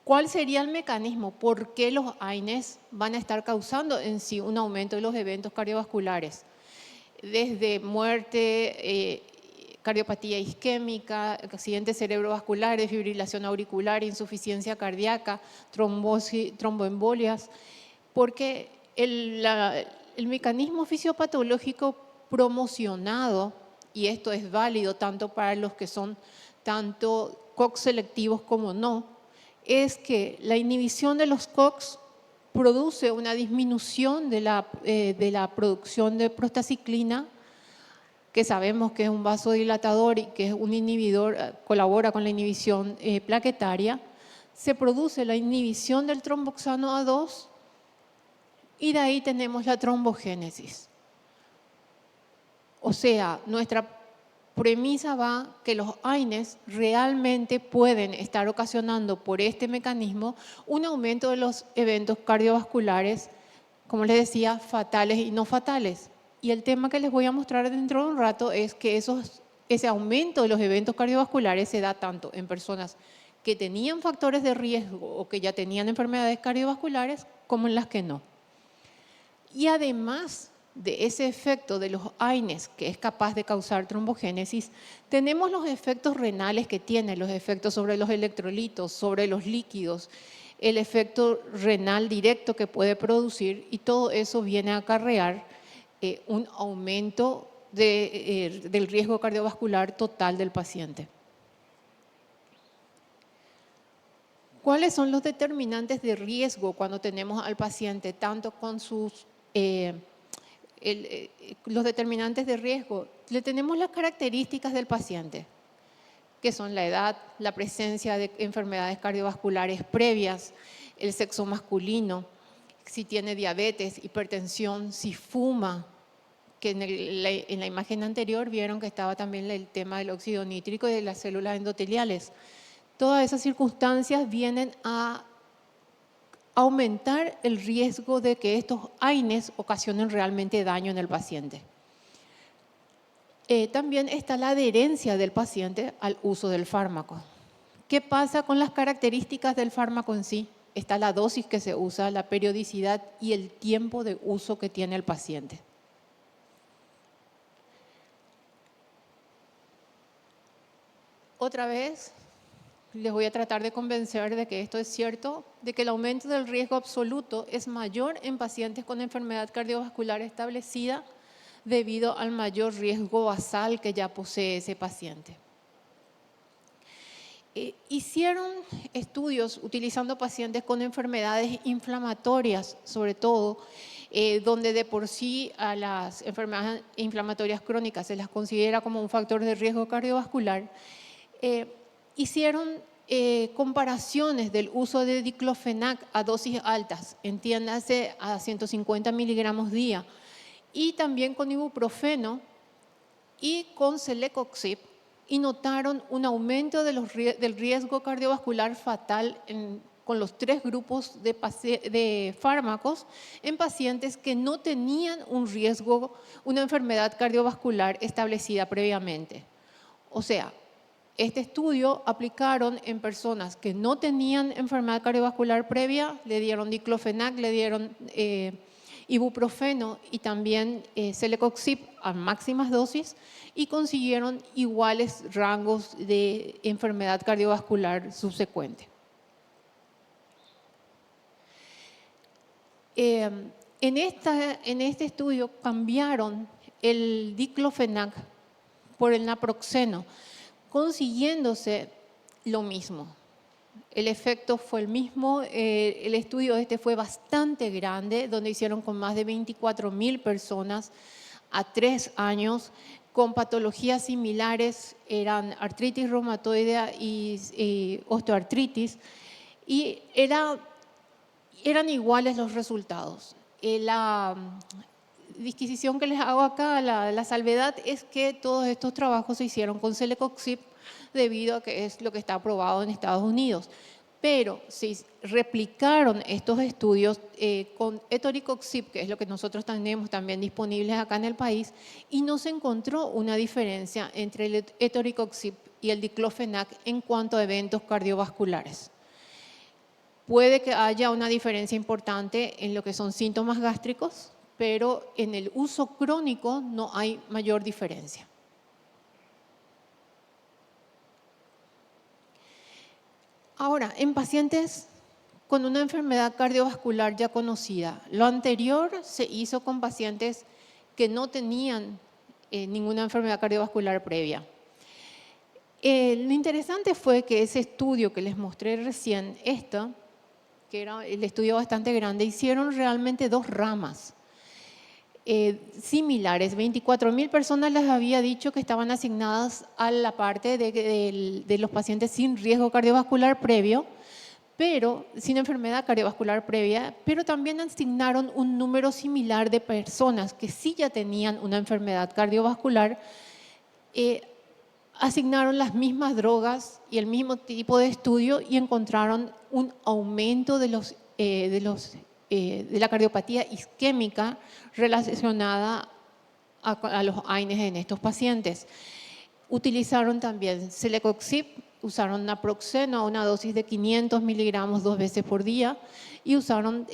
cuál sería el mecanismo, por qué los AINES van a estar causando en sí un aumento de los eventos cardiovasculares. Desde muerte, cardiopatía isquémica, accidentes cerebrovasculares, fibrilación auricular, insuficiencia cardíaca, tromboembolias, porque el mecanismo fisiopatológico promocionado, y esto es válido tanto para los que son tanto COX selectivos como no, es que la inhibición de los COX produce una disminución de la producción de prostaciclina, que sabemos que es un vasodilatador y que es un inhibidor, colabora con la inhibición plaquetaria. Se produce la inhibición del tromboxano A2 y de ahí tenemos la trombogénesis. O sea, nuestra premisa va que los AINES realmente pueden estar ocasionando por este mecanismo un aumento de los eventos cardiovasculares, como les decía, fatales y no fatales. Y el tema que les voy a mostrar dentro de un rato es que ese aumento de los eventos cardiovasculares se da tanto en personas que tenían factores de riesgo o que ya tenían enfermedades cardiovasculares como en las que no. Y además de ese efecto de los AINES que es capaz de causar trombogénesis, tenemos los efectos renales que tiene, los efectos sobre los electrolitos, sobre los líquidos, el efecto renal directo que puede producir y todo eso viene a acarrear un aumento del riesgo cardiovascular total del paciente. ¿Cuáles son los determinantes de riesgo cuando tenemos al paciente, tanto con los determinantes de riesgo? Le tenemos las características del paciente, que son la edad, la presencia de enfermedades cardiovasculares previas, el sexo masculino, si tiene diabetes, hipertensión, si fuma, que en la imagen anterior vieron que estaba también el tema del óxido nítrico y de las células endoteliales. Todas esas circunstancias vienen a aumentar el riesgo de que estos AINES ocasionen realmente daño en el paciente. También está la adherencia del paciente al uso del fármaco. ¿Qué pasa con las características del fármaco en sí? Está la dosis que se usa, la periodicidad y el tiempo de uso que tiene el paciente. Otra vez, les voy a tratar de convencer de que esto es cierto, de que el aumento del riesgo absoluto es mayor en pacientes con enfermedad cardiovascular establecida debido al mayor riesgo basal que ya posee ese paciente. Hicieron estudios utilizando pacientes con enfermedades inflamatorias, sobre todo, donde de por sí a las enfermedades inflamatorias crónicas se las considera como un factor de riesgo cardiovascular. Hicieron comparaciones del uso de diclofenac a dosis altas, entiéndase a 150 miligramos día, y también con ibuprofeno y con celecoxib, y notaron un aumento del riesgo cardiovascular fatal con los 3 grupos de fármacos en pacientes que no tenían un riesgo, una enfermedad cardiovascular establecida previamente. O sea, este estudio aplicaron en personas que no tenían enfermedad cardiovascular previa, le dieron diclofenac, le dieron ibuprofeno y también celecoxib a máximas dosis y consiguieron iguales rangos de enfermedad cardiovascular subsecuente. En este estudio cambiaron el diclofenac por el naproxeno, consiguiéndose lo mismo. El efecto fue el mismo. El estudio fue bastante grande, donde hicieron con más de 24.000 personas a 3 años, con patologías similares, eran artritis reumatoidea y osteoartritis, y eran iguales los resultados. La disquisición que les hago acá, la salvedad, es que todos estos trabajos se hicieron con celecoxib debido a que es lo que está aprobado en Estados Unidos. Pero se replicaron estos estudios con etoricoxib, que es lo que nosotros tenemos también disponibles acá en el país, y no se encontró una diferencia entre el etoricoxib y el diclofenac en cuanto a eventos cardiovasculares. Puede que haya una diferencia importante en lo que son síntomas gástricos, pero en el uso crónico no hay mayor diferencia. Ahora, en pacientes con una enfermedad cardiovascular ya conocida, lo anterior se hizo con pacientes que no tenían ninguna enfermedad cardiovascular previa. Lo interesante fue que ese estudio que les mostré recién, que era el estudio bastante grande, hicieron realmente 2 ramas similares. 24.000 personas les había dicho que estaban asignadas a la parte de los pacientes sin riesgo cardiovascular previo, pero sin enfermedad cardiovascular previa, pero también asignaron un número similar de personas que sí ya tenían una enfermedad cardiovascular, asignaron las mismas drogas y el mismo tipo de estudio y encontraron un aumento de la cardiopatía isquémica relacionada a los AINES en estos pacientes. Utilizaron también celecoxib, usaron naproxeno a una dosis de 500 miligramos 2 veces por día y usaron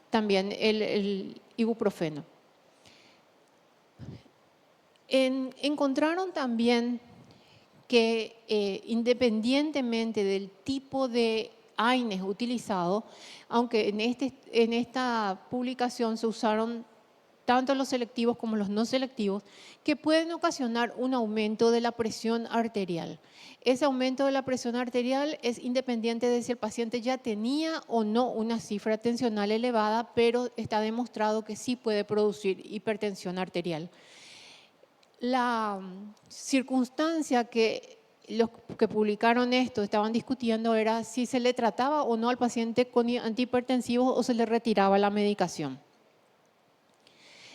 también el ibuprofeno. Encontraron también que independientemente del tipo de AINES utilizado, aunque en esta publicación se usaron tanto los selectivos como los no selectivos, que pueden ocasionar un aumento de la presión arterial. Ese aumento de la presión arterial es independiente de si el paciente ya tenía o no una cifra tensional elevada, pero está demostrado que sí puede producir hipertensión arterial. La circunstancia que los que publicaron esto estaban discutiendo era si se le trataba o no al paciente con antihipertensivos o se le retiraba la medicación.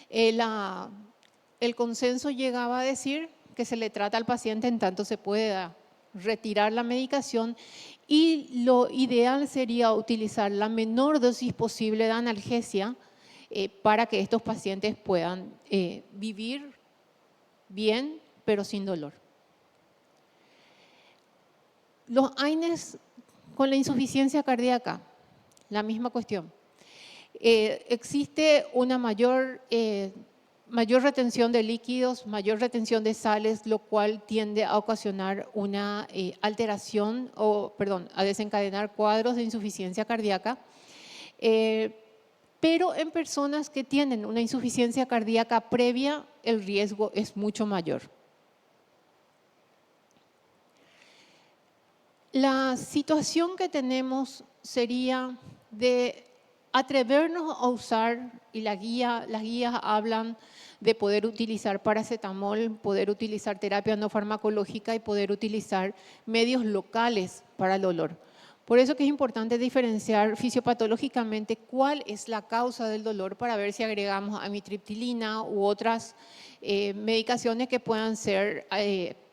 El consenso llegaba a decir que se le trata al paciente en tanto se pueda retirar la medicación, y lo ideal sería utilizar la menor dosis posible de analgesia para que estos pacientes puedan vivir bien pero sin dolor. Los AINES con la insuficiencia cardíaca, la misma cuestión. Existe una mayor retención de líquidos, mayor retención de sales, lo cual tiende a ocasionar una alteración, a desencadenar cuadros de insuficiencia cardíaca. Pero en personas que tienen una insuficiencia cardíaca previa, el riesgo es mucho mayor. La situación que tenemos sería de atrevernos a usar, y las guías hablan de poder utilizar paracetamol, poder utilizar terapia no farmacológica y poder utilizar medios locales para el dolor. Por eso que es importante diferenciar fisiopatológicamente cuál es la causa del dolor para ver si agregamos amitriptilina u otras medicaciones que puedan ser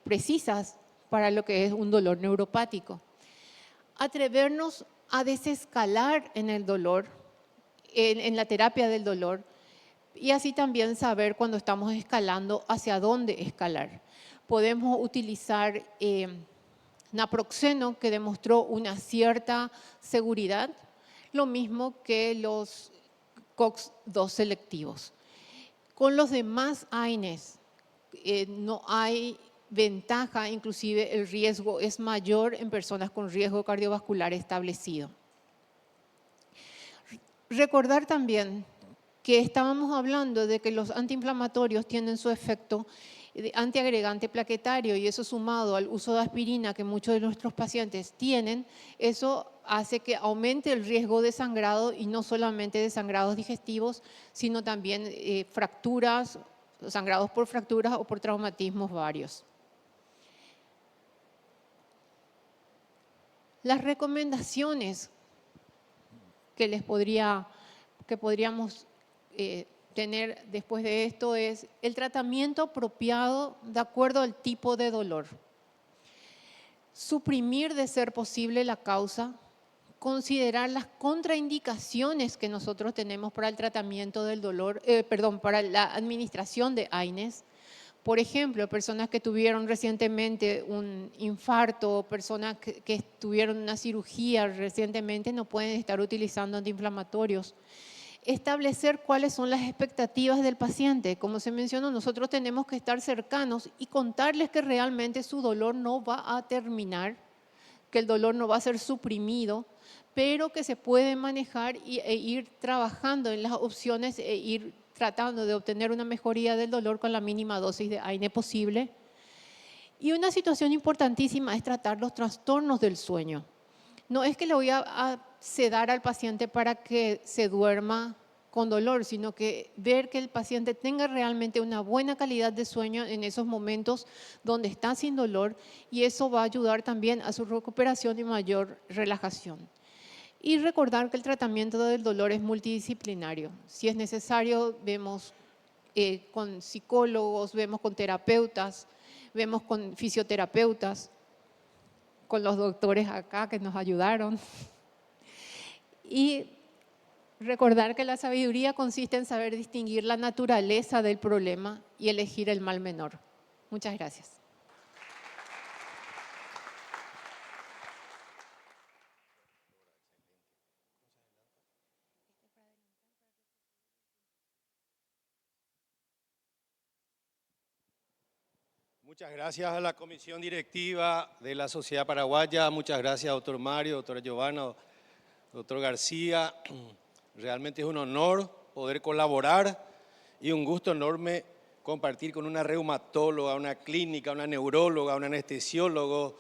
precisas para lo que es un dolor neuropático. Atrevernos a desescalar en el dolor, en la terapia del dolor, y así también saber cuando estamos escalando hacia dónde escalar. Podemos utilizar naproxeno, que demostró una cierta seguridad, lo mismo que los COX-2 selectivos. Con los demás AINES no hay ventaja, inclusive el riesgo es mayor en personas con riesgo cardiovascular establecido. Recordar también que estábamos hablando de que los antiinflamatorios tienen su efecto antiagregante plaquetario, y eso sumado al uso de aspirina que muchos de nuestros pacientes tienen, eso hace que aumente el riesgo de sangrado, y no solamente de sangrados digestivos, sino también fracturas, sangrados por fracturas o por traumatismos varios. Las recomendaciones que podríamos tener después de esto es el tratamiento apropiado de acuerdo al tipo de dolor. Suprimir de ser posible la causa, considerar las contraindicaciones que nosotros tenemos para el tratamiento del dolor, para la administración de AINES. Por ejemplo, personas que tuvieron recientemente un infarto, personas que tuvieron una cirugía recientemente, no pueden estar utilizando antiinflamatorios. Establecer cuáles son las expectativas del paciente. Como se mencionó, nosotros tenemos que estar cercanos y contarles que realmente su dolor no va a terminar, que el dolor no va a ser suprimido, pero que se puede manejar e ir trabajando en las opciones e ir tratando de obtener una mejoría del dolor con la mínima dosis de AINE posible. Y una situación importantísima es tratar los trastornos del sueño. No es que le voy a sedar al paciente para que se duerma con dolor, sino que ver que el paciente tenga realmente una buena calidad de sueño en esos momentos donde está sin dolor, y eso va a ayudar también a su recuperación y mayor relajación. Y recordar que el tratamiento del dolor es multidisciplinario. Si es necesario, vemos con psicólogos, vemos con terapeutas, vemos con fisioterapeutas, con los doctores acá que nos ayudaron. Y recordar que la sabiduría consiste en saber distinguir la naturaleza del problema y elegir el mal menor. Muchas gracias. Muchas gracias a la comisión directiva de la Sociedad Paraguaya, muchas gracias doctor Mario, doctora Giovanna, doctor García. Realmente es un honor poder colaborar y un gusto enorme compartir con una reumatóloga, una clínica, una neuróloga, un anestesiólogo.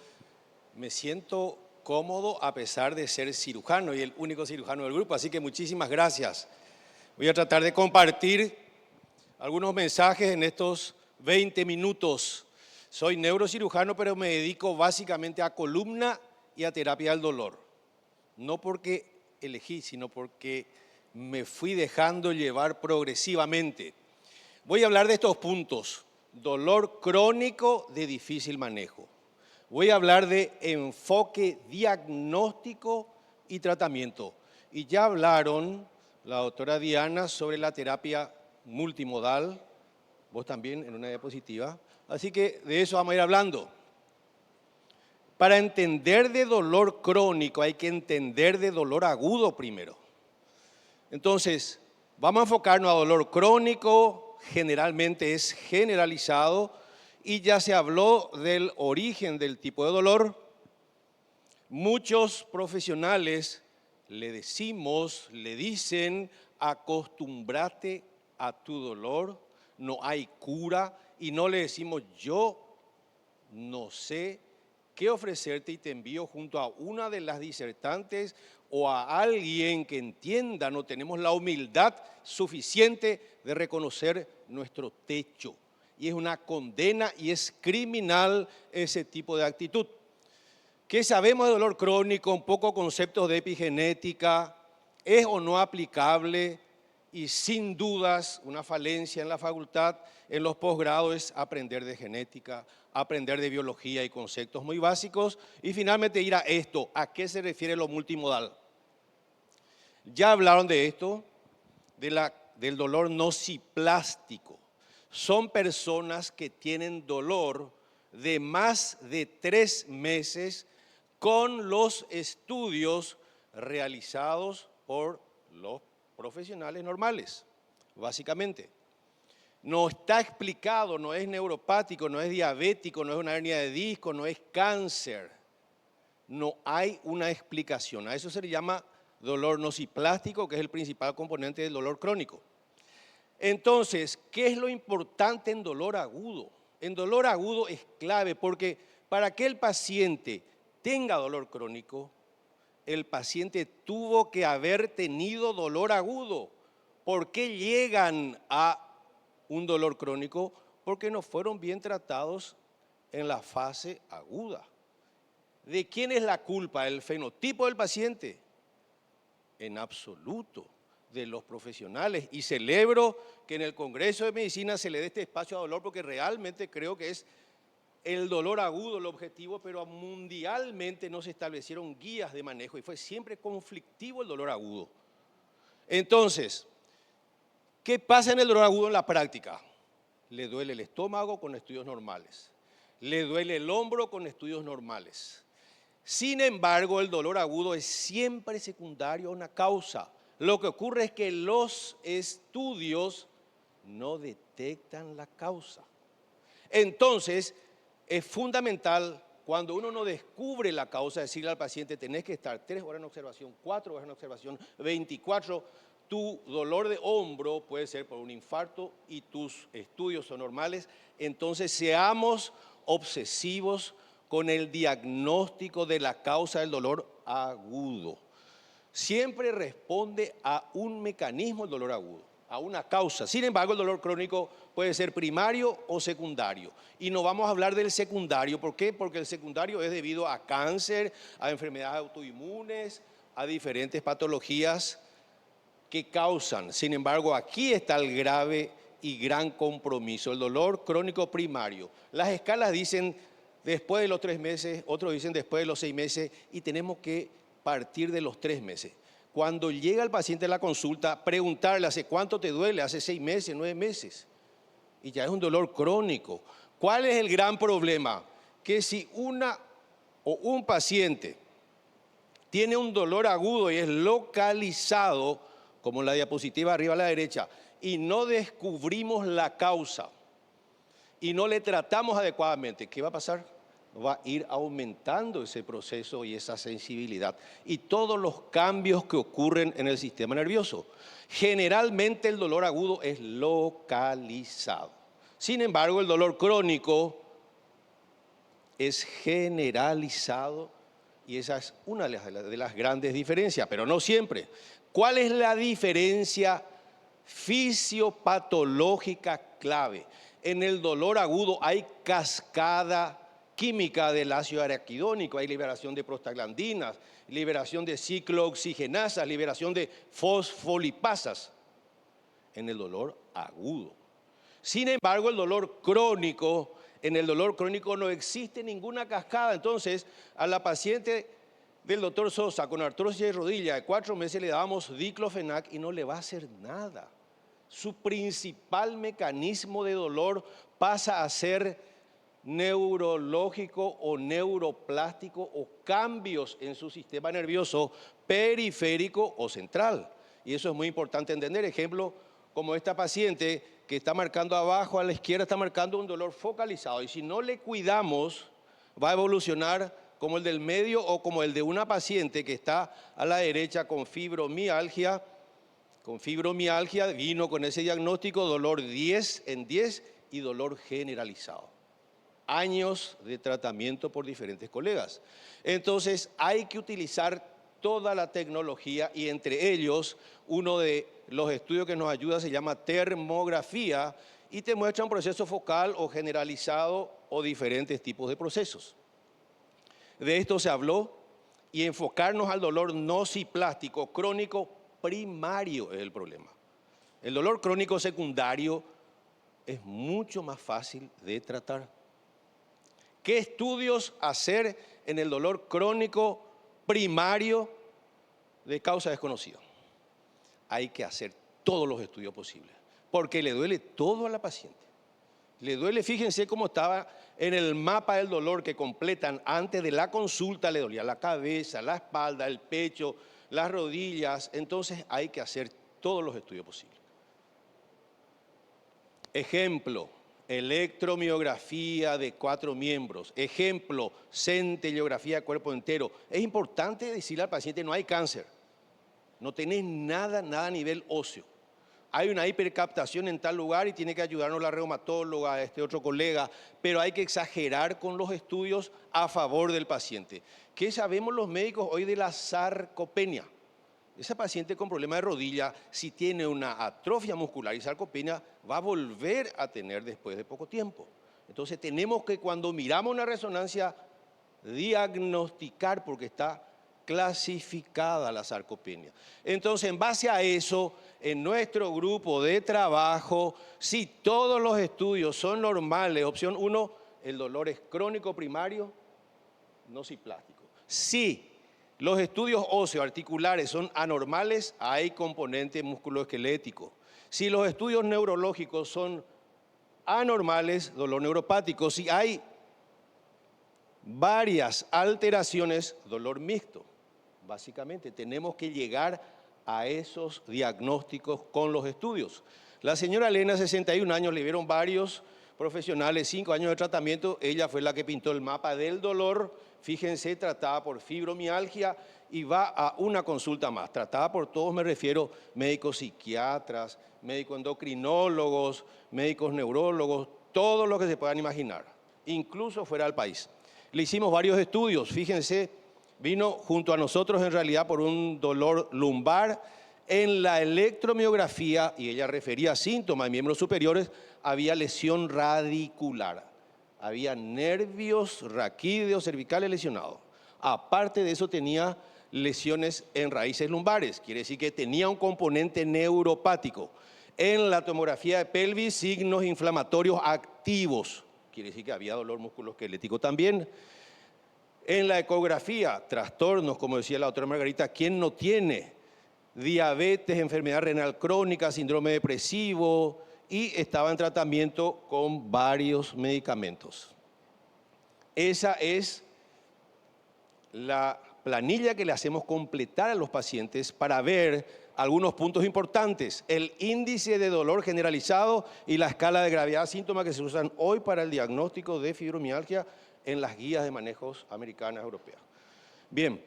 Me siento cómodo a pesar de ser cirujano y el único cirujano del grupo, así que muchísimas gracias. Voy a tratar de compartir algunos mensajes en estos 20 minutos. Soy neurocirujano, pero me dedico básicamente a columna y a terapia del dolor. No porque elegí, sino porque me fui dejando llevar progresivamente. Voy a hablar de estos puntos. Dolor crónico de difícil manejo. Voy a hablar de enfoque diagnóstico y tratamiento. Y ya hablaron la doctora Diana sobre la terapia multimodal, vos también en una diapositiva. Así que de eso vamos a ir hablando. Para entender de dolor crónico hay que entender de dolor agudo primero. Entonces, vamos a enfocarnos a dolor crónico, generalmente es generalizado, y ya se habló del origen del tipo de dolor. Muchos profesionales le dicen, acostúmbrate a tu dolor, no hay cura, y no le decimos, yo no sé qué ofrecerte y te envío junto a una de las disertantes o a alguien que entienda. No tenemos la humildad suficiente de reconocer nuestro techo. Y es una condena y es criminal ese tipo de actitud. ¿Qué sabemos de dolor crónico? Un poco conceptos de epigenética. ¿Es o no aplicable? Y sin dudas, una falencia en la facultad, en los posgrados, es aprender de genética, aprender de biología y conceptos muy básicos. Y finalmente ir a esto, ¿a qué se refiere lo multimodal? Ya hablaron de esto, del dolor nociplástico. Son personas que tienen dolor de más de 3 meses con los estudios realizados por los profesionales normales, básicamente. No está explicado, no es neuropático, no es diabético, no es una hernia de disco, no es cáncer. No hay una explicación. A eso se le llama dolor nociplástico, que es el principal componente del dolor crónico. Entonces, ¿qué es lo importante en dolor agudo? En dolor agudo es clave porque para que el paciente tenga dolor crónico, el paciente tuvo que haber tenido dolor agudo. ¿Por qué llegan a un dolor crónico? Porque no fueron bien tratados en la fase aguda. ¿De quién es la culpa? ¿El fenotipo del paciente? En absoluto, de los profesionales. Y celebro que en el Congreso de Medicina se le dé este espacio a dolor porque realmente creo que es el dolor agudo el objetivo, pero mundialmente no se establecieron guías de manejo y fue siempre conflictivo el dolor agudo. Entonces, ¿qué pasa en el dolor agudo en la práctica? Le duele el estómago con estudios normales, le duele el hombro con estudios normales. Sin embargo, el dolor agudo es siempre secundario a una causa. Lo que ocurre es que los estudios no detectan la causa. Entonces, es fundamental cuando uno no descubre la causa, decirle al paciente, tenés que estar 3 horas en observación, 4 horas en observación, 24. Tu dolor de hombro puede ser por un infarto y tus estudios son normales. Entonces, seamos obsesivos con el diagnóstico de la causa del dolor agudo. Siempre responde a un mecanismo el dolor agudo, a una causa. Sin embargo, el dolor crónico puede ser primario o secundario. Y no vamos a hablar del secundario. ¿Por qué? Porque el secundario es debido a cáncer, a enfermedades autoinmunes, a diferentes patologías que causan. Sin embargo, aquí está el grave y gran compromiso, el dolor crónico primario. Las escalas dicen después de los 3 meses, otros dicen después de los 6 meses, y tenemos que partir de los 3 meses. Cuando llega el paciente a la consulta, preguntarle, ¿hace cuánto te duele? ¿Hace 6 meses, 9 meses? Y ya es un dolor crónico. ¿Cuál es el gran problema? Que si una o un paciente tiene un dolor agudo y es localizado, como en la diapositiva arriba a la derecha, y no descubrimos la causa y no le tratamos adecuadamente, ¿qué va a pasar? Va a ir aumentando ese proceso y esa sensibilidad y todos los cambios que ocurren en el sistema nervioso. Generalmente el dolor agudo es localizado. Sin embargo, el dolor crónico es generalizado y esa es una de las grandes diferencias, pero no siempre. ¿Cuál es la diferencia fisiopatológica clave? En el dolor agudo hay cascada química del ácido araquidónico, hay liberación de prostaglandinas, liberación de ciclooxigenasas, liberación de fosfolipasas en el dolor agudo. Sin embargo, en el dolor crónico no existe ninguna cascada. Entonces, a la paciente del doctor Sosa con artrosis de rodilla de 4 meses le dábamos diclofenac y no le va a hacer nada. Su principal mecanismo de dolor pasa a ser neurológico o neuroplástico o cambios en su sistema nervioso periférico o central. Y eso es muy importante entender. Ejemplo, como esta paciente que está marcando abajo a la izquierda, está marcando un dolor focalizado. Y si no le cuidamos, va a evolucionar como el del medio o como el de una paciente que está a la derecha con fibromialgia. Con fibromialgia vino con ese diagnóstico, dolor 10 en 10 y dolor generalizado. Años de tratamiento por diferentes colegas. Entonces hay que utilizar toda la tecnología y entre ellos uno de los estudios que nos ayuda se llama termografía y te muestra un proceso focal o generalizado o diferentes tipos de procesos. De esto se habló y enfocarnos al dolor nociplástico crónico primario es el problema. El dolor crónico secundario es mucho más fácil de tratar. ¿Qué estudios hacer en el dolor crónico primario de causa desconocida? Hay que hacer todos los estudios posibles, porque le duele todo a la paciente. Le duele, fíjense cómo estaba en el mapa del dolor que completan antes de la consulta, le dolía la cabeza, la espalda, el pecho, las rodillas. Entonces hay que hacer todos los estudios posibles. Ejemplo, electromiografía de 4 miembros. Ejemplo, centellografía de cuerpo entero. Es importante decirle al paciente no hay cáncer. No tenés nada a nivel óseo. Hay una hipercaptación en tal lugar y tiene que ayudarnos la reumatóloga, este otro colega, pero hay que exagerar con los estudios a favor del paciente. ¿Qué sabemos los médicos hoy de la sarcopenia? Esa paciente con problema de rodilla, si tiene una atrofia muscular y sarcopenia, va a volver a tener después de poco tiempo. Entonces tenemos que cuando miramos una resonancia, diagnosticar porque está clasificada la sarcopenia. Entonces, en base a eso, en nuestro grupo de trabajo, si todos los estudios son normales, opción 1, el dolor es crónico primario, nociplástico. Si los estudios osteoarticulares son anormales, hay componente musculoesquelético. Si los estudios neurológicos son anormales, dolor neuropático. Si hay varias alteraciones, dolor mixto. Básicamente tenemos que llegar a esos diagnósticos con los estudios. La señora Elena, 61 años, le vieron varios profesionales, 5 años de tratamiento. Ella fue la que pintó el mapa del dolor. Fíjense, tratada por fibromialgia y va a una consulta más. Tratada por todos, me refiero médicos psiquiatras, médicos endocrinólogos, médicos neurólogos, todo lo que se puedan imaginar, incluso fuera del país. Le hicimos varios estudios, fíjense, vino junto a nosotros en realidad por un dolor lumbar. En la electromiografía, y ella refería síntomas de miembros superiores, había lesión radicular. Había nervios raquídeos cervicales lesionados. Aparte de eso tenía lesiones en raíces lumbares, quiere decir que tenía un componente neuropático. En la tomografía de pelvis, signos inflamatorios activos, quiere decir que había dolor musculoesquelético también. En la ecografía, trastornos, como decía la doctora Margarita, ¿quién no tiene? Diabetes, enfermedad renal crónica, síndrome depresivo, y estaba en tratamiento con varios medicamentos. Esa es la planilla que le hacemos completar a los pacientes para ver algunos puntos importantes. El índice de dolor generalizado y la escala de gravedad de síntomas que se usan hoy para el diagnóstico de fibromialgia en las guías de manejos americanas, europeas. Bien,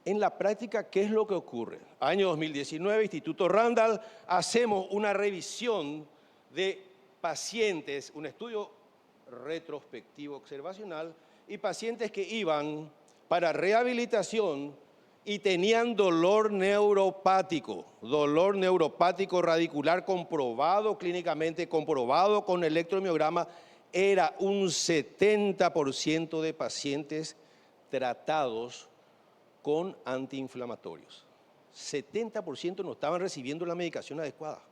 en la práctica, ¿qué es lo que ocurre? Año 2019, Instituto Randall, hacemos una revisión de pacientes, un estudio retrospectivo observacional, y pacientes que iban para rehabilitación y tenían dolor neuropático radicular comprobado clínicamente, comprobado con electromiograma. Era un 70% de pacientes tratados con antiinflamatorios. 70% no estaban recibiendo la medicación adecuada.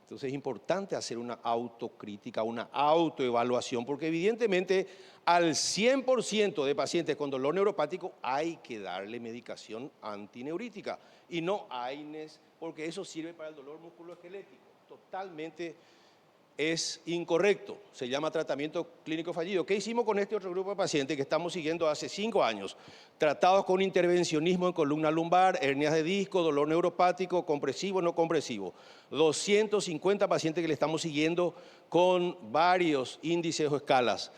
Entonces es importante hacer una autocrítica, una autoevaluación, porque evidentemente al 100% de pacientes con dolor neuropático hay que darle medicación antineurítica y no AINES, porque eso sirve para el dolor musculoesquelético. Totalmente es incorrecto, se llama tratamiento clínico fallido. ¿Qué hicimos con este otro grupo de pacientes que estamos siguiendo hace 5 años? Tratados con intervencionismo en columna lumbar, hernias de disco, dolor neuropático, compresivo, no compresivo. 250 pacientes que le estamos siguiendo con varios índices o escalas.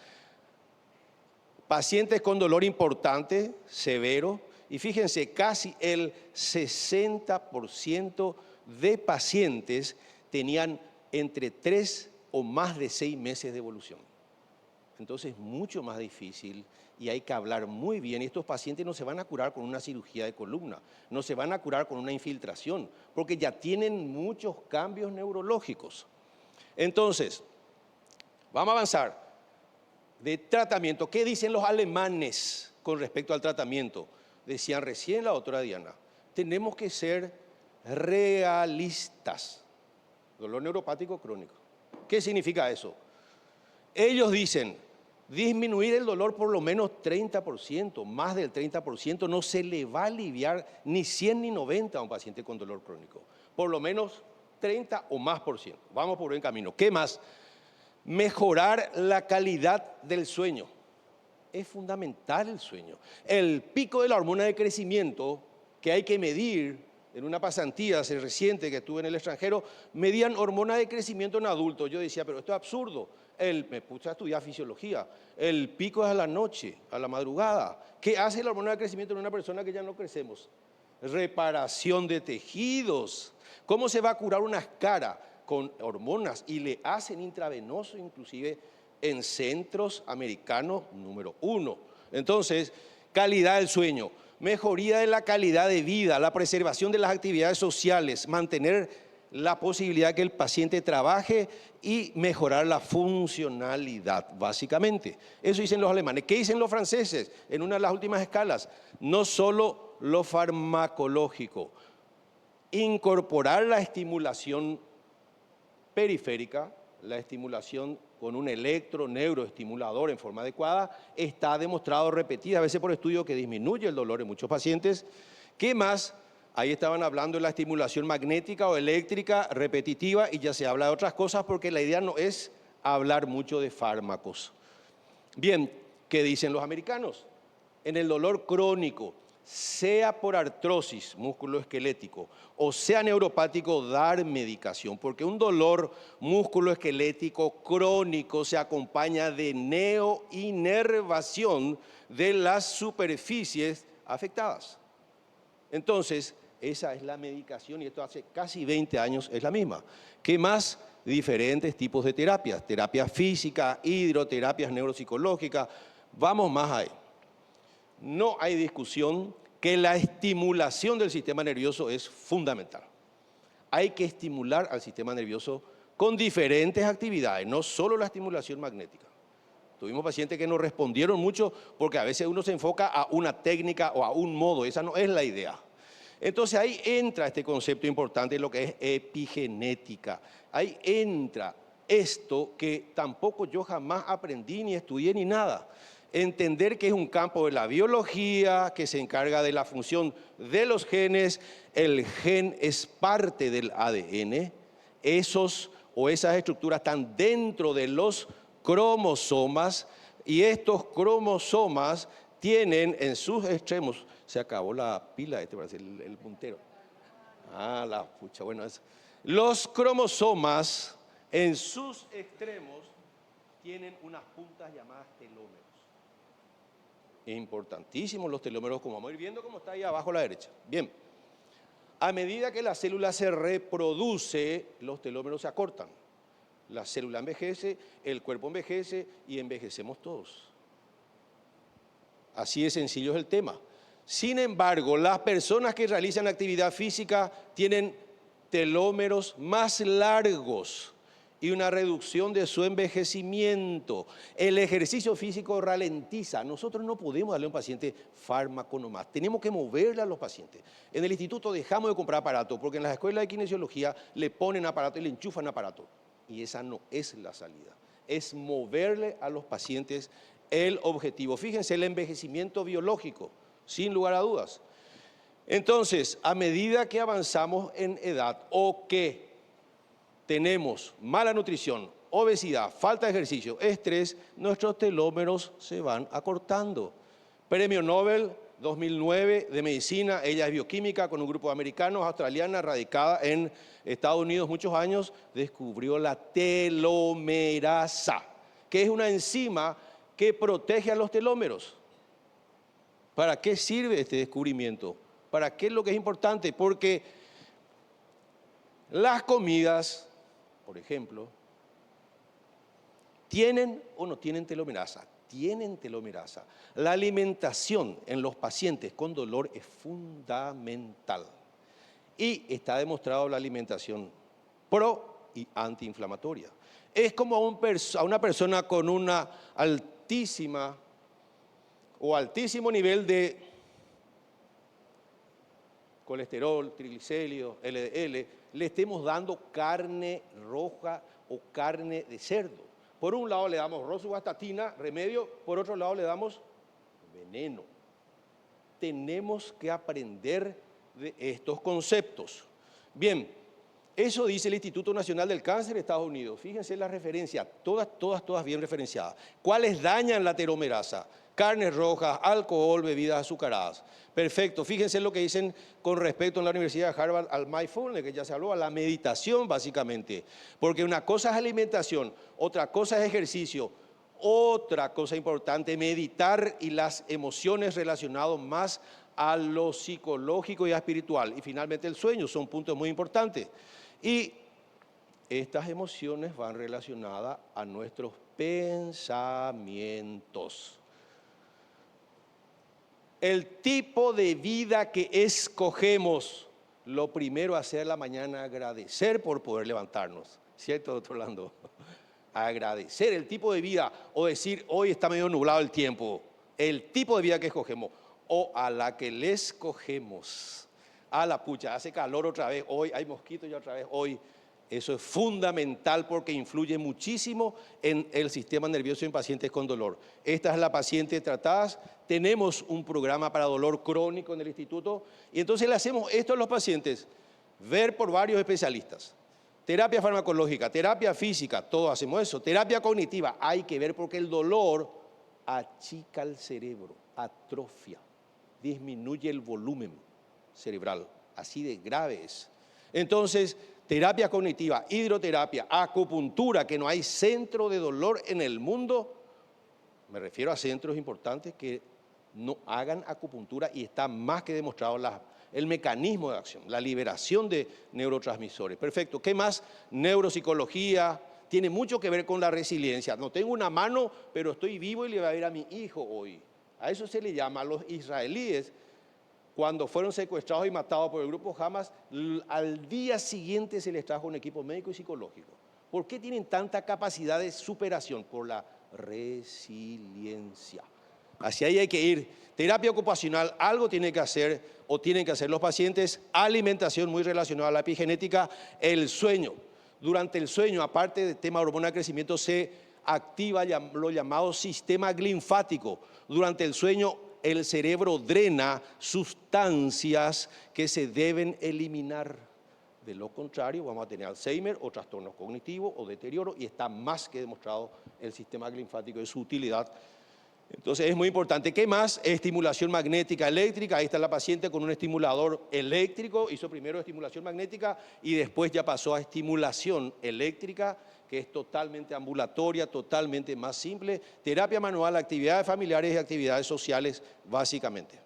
Pacientes con dolor importante, severo, y fíjense, casi el 60% de pacientes tenían entre 3 o más de 6 meses de evolución. Entonces es mucho más difícil y hay que hablar muy bien. Estos pacientes no se van a curar con una cirugía de columna, no se van a curar con una infiltración, porque ya tienen muchos cambios neurológicos. Entonces, vamos a avanzar. De tratamiento, ¿qué dicen los alemanes con respecto al tratamiento? Decían recién la doctora Diana, tenemos que ser realistas. Dolor neuropático crónico. ¿Qué significa eso? Ellos dicen, disminuir el dolor por lo menos 30%, más del 30%, no se le va a aliviar ni 100 ni 90 a un paciente con dolor crónico. Por lo menos 30 o más por ciento. Vamos por buen camino. ¿Qué más? Mejorar la calidad del sueño. Es fundamental el sueño. El pico de la hormona de crecimiento que hay que medir en una pasantía hace reciente que estuve en el extranjero, medían hormona de crecimiento en adultos. Yo decía, pero esto es absurdo. Me puse a estudiar fisiología. El pico es a la noche, a la madrugada. ¿Qué hace la hormona de crecimiento en una persona que ya no crecemos? Reparación de tejidos. ¿Cómo se va a curar una escara? Con hormonas, y le hacen intravenoso inclusive en centros americanos número 1. Entonces, calidad del sueño, mejoría de la calidad de vida, la preservación de las actividades sociales, mantener la posibilidad que el paciente trabaje y mejorar la funcionalidad, básicamente. Eso dicen los alemanes. ¿Qué dicen los franceses? En una de las últimas escalas, no solo lo farmacológico, incorporar la estimulación periférica, la estimulación con un neuroestimulador en forma adecuada, está demostrado repetidas veces por estudio que disminuye el dolor en muchos pacientes. ¿Qué más? Ahí estaban hablando de la estimulación magnética o eléctrica repetitiva y ya se habla de otras cosas porque la idea no es hablar mucho de fármacos. Bien, ¿qué dicen los americanos? En el dolor crónico, sea por artrosis musculoesquelético o sea neuropático, dar medicación, porque un dolor musculoesquelético crónico se acompaña de neoinervación de las superficies afectadas. Entonces, esa es la medicación y esto hace casi 20 años es la misma. ¿Qué más? Diferentes tipos de terapias, terapia física, hidroterapias neuropsicológicas, vamos más ahí. No hay discusión que la estimulación del sistema nervioso es fundamental. Hay que estimular al sistema nervioso con diferentes actividades, no solo la estimulación magnética. Tuvimos pacientes que nos respondieron mucho porque a veces uno se enfoca a una técnica o a un modo, esa no es la idea. Entonces ahí entra este concepto importante de lo que es epigenética. Ahí entra esto que tampoco yo jamás aprendí ni estudié ni nada. Entender que es un campo de la biología, que se encarga de la función de los genes. El gen es parte del ADN. Esas estructuras están dentro de los cromosomas y estos cromosomas tienen en sus extremos, se acabó la pila, parece el puntero. La pucha, bueno, los cromosomas en sus extremos tienen unas puntas llamadas telómeros. Importantísimos los telómeros, como vamos a ir viendo, como está ahí abajo a la derecha. Bien, a medida que la célula se reproduce, los telómeros se acortan. La célula envejece, el cuerpo envejece y envejecemos todos. Así de sencillo es el tema. Sin embargo, las personas que realizan actividad física tienen telómeros más largos y una reducción de su envejecimiento. El ejercicio físico ralentiza. Nosotros no podemos darle a un paciente fármaco nomás. Tenemos que moverle a los pacientes. En el instituto dejamos de comprar aparatos porque en las escuelas de kinesiología le ponen aparato y le enchufan aparato. Y esa no es la salida. Es moverle a los pacientes el objetivo. Fíjense, el envejecimiento biológico, sin lugar a dudas. Entonces, a medida que avanzamos en edad o que tenemos mala nutrición obesidad, falta de ejercicio, estrés, nuestros telómeros se van acortando. Premio Nobel 2009 de Medicina, ella es bioquímica con un grupo de americanos, australiana, radicada en Estados Unidos muchos años, descubrió la telomerasa, que es una enzima que protege a los telómeros. ¿Para qué sirve este descubrimiento? ¿Para qué es lo que es importante? Porque las comidas, por ejemplo, ¿tienen o no tienen telomerasa? Tienen telomerasa. La alimentación en los pacientes con dolor es fundamental. Y está demostrado la alimentación pro y antiinflamatoria. Es como a una persona con una altísimo nivel de colesterol, triglicéridos, LDL, le estemos dando carne roja o carne de cerdo. Por un lado le damos rosuvastatina, remedio, por otro lado le damos veneno. Tenemos que aprender de estos conceptos. Bien, eso dice el Instituto Nacional del Cáncer de Estados Unidos. Fíjense la referencia, todas bien referenciadas. ¿Cuáles dañan la telomerasa? Carnes rojas, alcohol, bebidas azucaradas. Perfecto, fíjense lo que dicen con respecto en la Universidad de Harvard al mindfulness, que ya se habló, a la meditación básicamente. Porque una cosa es alimentación, otra cosa es ejercicio, otra cosa importante, meditar y las emociones relacionadas más a lo psicológico y a espiritual. Y finalmente el sueño, son puntos muy importantes. Y estas emociones van relacionadas a nuestros pensamientos. El tipo de vida que escogemos, lo primero a hacer la mañana, agradecer por poder levantarnos. ¿Cierto, doctor Lando? Agradecer el tipo de vida o decir, hoy está medio nublado el tiempo. El tipo de vida que escogemos o a la que le escogemos. A la pucha, hace calor otra vez, hoy hay mosquitos ya otra vez, hoy. Eso es fundamental porque influye muchísimo en el sistema nervioso en pacientes con dolor. Esta es la paciente tratada. Tenemos un programa para dolor crónico en el instituto y entonces le hacemos esto a los pacientes, ver por varios especialistas. Terapia farmacológica, terapia física, todos hacemos eso. Terapia cognitiva, hay que ver porque el dolor achica el cerebro, atrofia, disminuye el volumen cerebral, así de grave es. Entonces, terapia cognitiva, hidroterapia, acupuntura, que no hay centro de dolor en el mundo, me refiero a centros importantes que no hagan acupuntura y está más que demostrado el mecanismo de acción, la liberación de neurotransmisores. Perfecto, ¿qué más? Neuropsicología, tiene mucho que ver con la resiliencia. No tengo una mano, pero estoy vivo y le voy a ver a mi hijo hoy. A eso se le llama a los israelíes. Cuando fueron secuestrados y matados por el grupo Hamas, al día siguiente se les trajo un equipo médico y psicológico. ¿Por qué tienen tanta capacidad de superación? Por la resiliencia. Hacia ahí hay que ir. Terapia ocupacional, algo tiene que hacer o tienen que hacer los pacientes. Alimentación muy relacionada a la epigenética. El sueño. Durante el sueño, aparte del tema de hormona de crecimiento, se activa lo llamado sistema linfático. Durante el sueño, el cerebro drena sustancias que se deben eliminar. De lo contrario, vamos a tener Alzheimer o trastornos cognitivos o deterioro y está más que demostrado el sistema linfático de su utilidad. Entonces es muy importante. ¿Qué más? Estimulación magnética eléctrica. Ahí está la paciente con un estimulador eléctrico. Hizo primero estimulación magnética y después ya pasó a estimulación eléctrica, que es totalmente ambulatoria, totalmente más simple. Terapia manual, actividades familiares y actividades sociales, básicamente.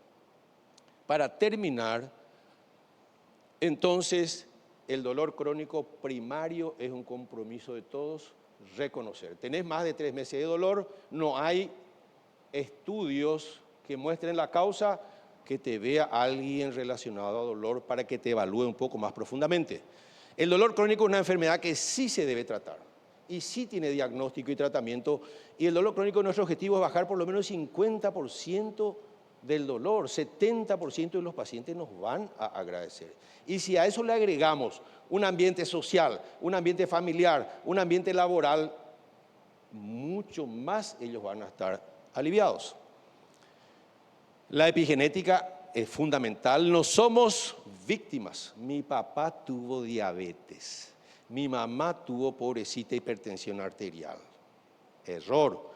Para terminar, entonces, el dolor crónico primario es un compromiso de todos reconocer. Tenés más de 3 meses de dolor, no hay estudios que muestren la causa, que te vea alguien relacionado a dolor para que te evalúe un poco más profundamente. El dolor crónico es una enfermedad que sí se debe tratar y sí tiene diagnóstico y tratamiento, y el dolor crónico, nuestro objetivo es bajar por lo menos 50% del dolor. 70% de los pacientes nos van a agradecer. Y si a eso le agregamos un ambiente social, un ambiente familiar, un ambiente laboral, mucho más ellos van a estar aliviados. La epigenética es fundamental. No somos víctimas. Mi papá tuvo diabetes. Mi mamá tuvo, pobrecita, hipertensión arterial. Error.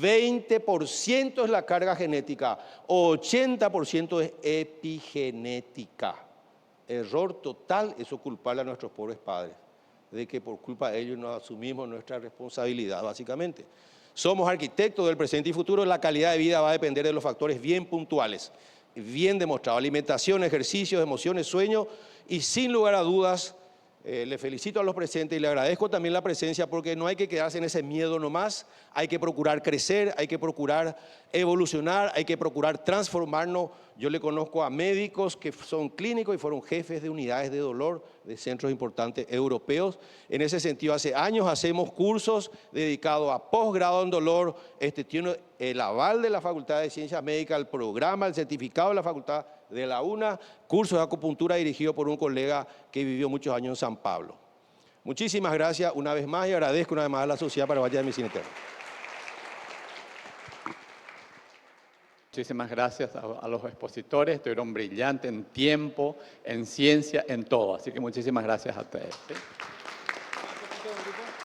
20% es la carga genética, 80% es epigenética. Error total, eso culparle a nuestros pobres padres, de que por culpa de ellos no asumimos nuestra responsabilidad, básicamente. Somos arquitectos del presente y futuro, la calidad de vida va a depender de los factores bien puntuales, bien demostrados: alimentación, ejercicios, emociones, sueño, y sin lugar a dudas, le felicito a los presentes y le agradezco también la presencia, porque no hay que quedarse en ese miedo nomás, hay que procurar crecer, hay que procurar evolucionar, hay que procurar transformarnos. Yo le conozco a médicos que son clínicos y fueron jefes de unidades de dolor de centros importantes europeos. En ese sentido, hace años hacemos cursos dedicados a posgrado en dolor. Tiene el aval de la Facultad de Ciencias Médicas, el programa, el certificado de la Facultad de la UNA, cursos de acupuntura dirigido por un colega que vivió muchos años en San Pablo. Muchísimas gracias una vez más y agradezco una vez más a la Sociedad Paraguaya de Medicina Interna. Muchísimas gracias a los expositores, estuvieron brillantes en tiempo, en ciencia, en todo. Así que muchísimas gracias a ustedes. ¿Sí?